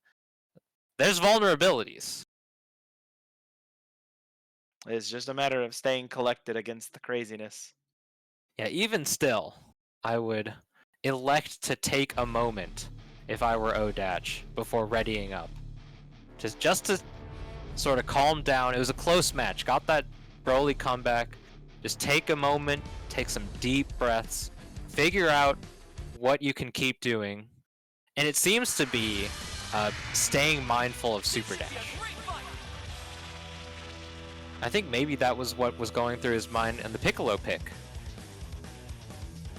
There's vulnerabilities. It's just a matter of staying collected against the craziness. Yeah, even still, I would elect to take a moment if I were Odach before readying up. Just to sort of calm down. It was a close match. Got that Broly comeback. Just take a moment, take some deep breaths, figure out what you can keep doing. And it seems to be staying mindful of Super Dash. I think maybe that was what was going through his mind in the Piccolo pick.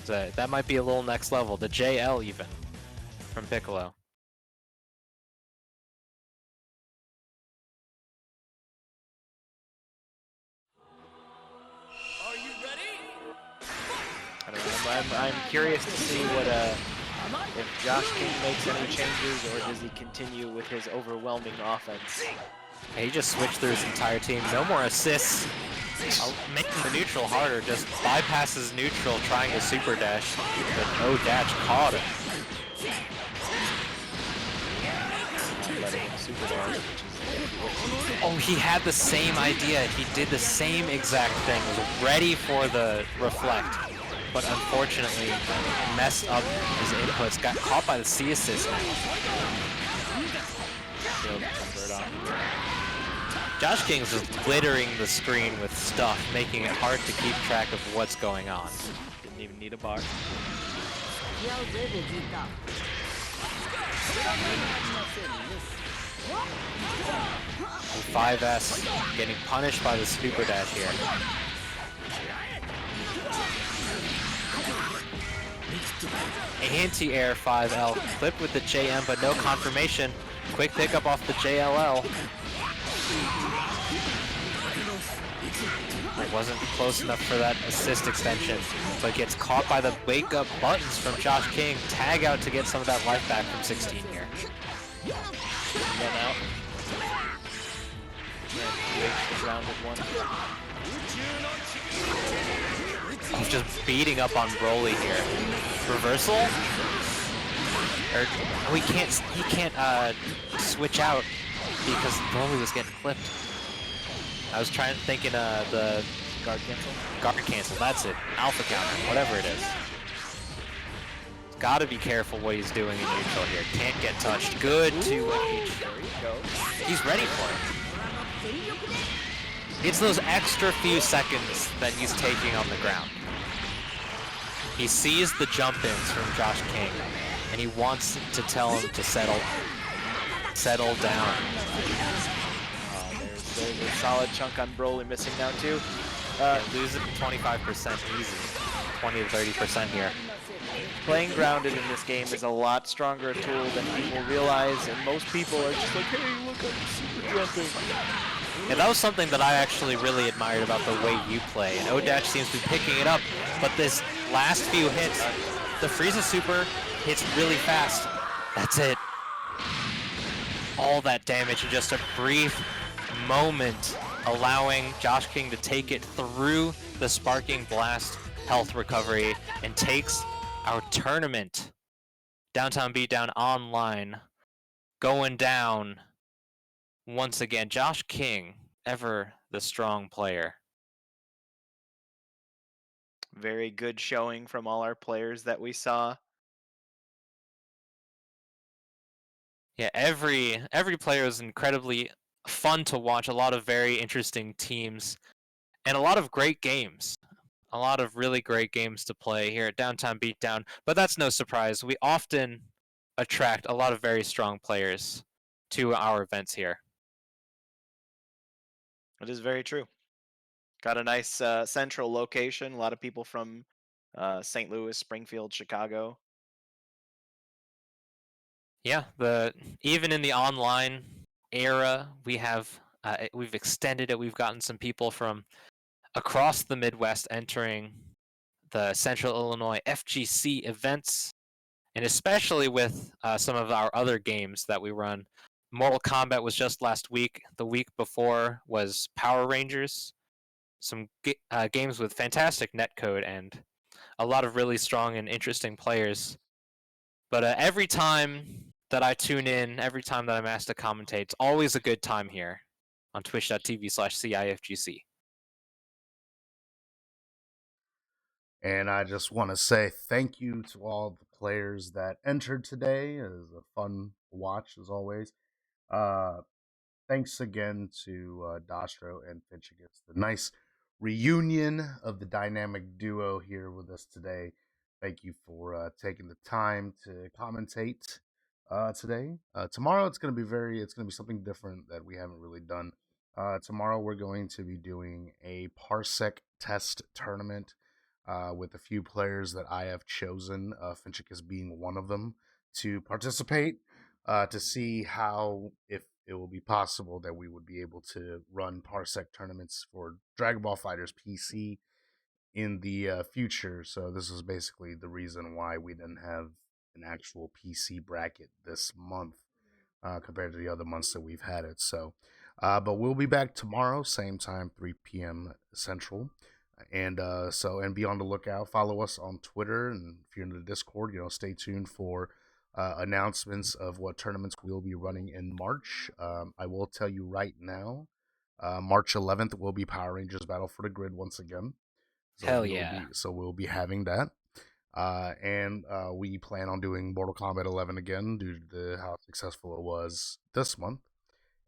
So that might be a little next level. The JL even from Piccolo. Are you ready? I don't know. I'm curious to see what if Josh King makes any changes or does he continue with his overwhelming offense. He just switched through his entire team. No more assists. Making the neutral harder. Just bypasses neutral, trying to super dash, but no dash caught him. Letting him super dash, which is Oh, he had the same idea. He did the same exact thing. Was ready for the reflect, but unfortunately messed up his inputs. Got caught by the C assist now. Josh King's just littering the screen with stuff, making it hard to keep track of what's going on. didn't even need a bar. 5S getting punished by the super dash here. Anti-air 5L, clipped with the JM, but no confirmation. Quick pickup off the JLL. It wasn't close enough for that assist extension, but gets caught by the wake-up buttons from Josh King. Tag out to get some of that life back from 16 here. Again out. Grounded one. Oh, just beating up on Broly here. Reversal? Or oh, he can't switch out because Broly was getting clipped. I was thinking the Guard cancel. guard cancel. That's it. Alpha counter, whatever it is. Gotta be careful what he's doing in neutral here. Can't get touched. Good 2H. There you go. He's ready for it. It's those extra few seconds that he's taking on the ground. He sees the jump-ins from Josh King, and he wants to tell him to settle down. There's a solid chunk on Broly missing now too. Losing 25% easy. 20 to 30% here. Playing grounded in this game is a lot stronger a tool than people realize, and most people are just like, hey, look, I'm super jumping. Yeah, that was something that I actually really admired about the way you play, and Odash seems to be picking it up, but this last few hits, the Frieza Super hits really fast. That's it. All that damage in just a brief moment, allowing Josh King to take it through the Sparking Blast health recovery and takes our tournament. Downtown Beatdown Online going down once again. Josh King, ever the strong player. Very good showing from all our players that we saw. Yeah, every player was incredibly fun to watch. A lot of very interesting teams and a lot of great games. A lot of really great games to play here at Downtown Beatdown, but that's no surprise. We often attract a lot of very strong players to our events here. It is very true. Got a nice central location. A lot of people from St. Louis, Springfield, Chicago. Yeah, even in the online era, we've extended it. We've gotten some people from across the Midwest entering the Central Illinois FGC events, and especially with some of our other games that we run. Mortal Kombat was just last week. The week before was Power Rangers. Some games with fantastic netcode and a lot of really strong and interesting players. But every time that I tune in, every time that I'm asked to commentate, it's always a good time here on twitch.tv/CIFGC. And I just want to say thank you to all the players that entered today. It was a fun watch as always. Thanks again to Dostrow and Finchicus. The nice reunion of the dynamic duo here with us today. Thank you for taking the time to commentate today. Tomorrow it's going to be something different that we haven't really done Tomorrow we're going to be doing a Parsec test tournament with a few players that I have chosen, Finchicus being one of them, to participate to see how, if it will be possible, that we would be able to run Parsec tournaments for Dragonball FighterZ PC in the future. So this is basically the reason why we didn't have an actual PC bracket this month compared to the other months that we've had it. So, but we'll be back tomorrow, same time, 3 p.m. Central. And and be on the lookout. Follow us on Twitter, and if you're in the Discord, stay tuned for announcements of what tournaments we'll be running in March. I will tell you right now, March 11th will be Power Rangers Battle for the Grid once again. Hell yeah. We'll be having that. And we plan on doing Mortal Kombat 11 again due to how successful it was this month.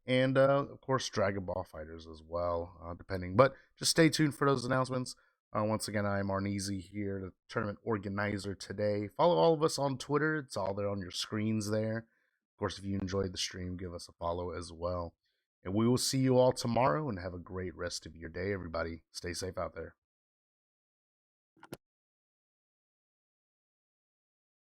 And of course, Dragon Ball FighterZ as well, depending. But just stay tuned for those announcements. Once again, I'm Arneezy here, the tournament organizer today. Follow all of us on Twitter. It's all there on your screens there. Of course, if you enjoyed the stream, give us a follow as well. And we will see you all tomorrow, and have a great rest of your day, everybody. Stay safe out there.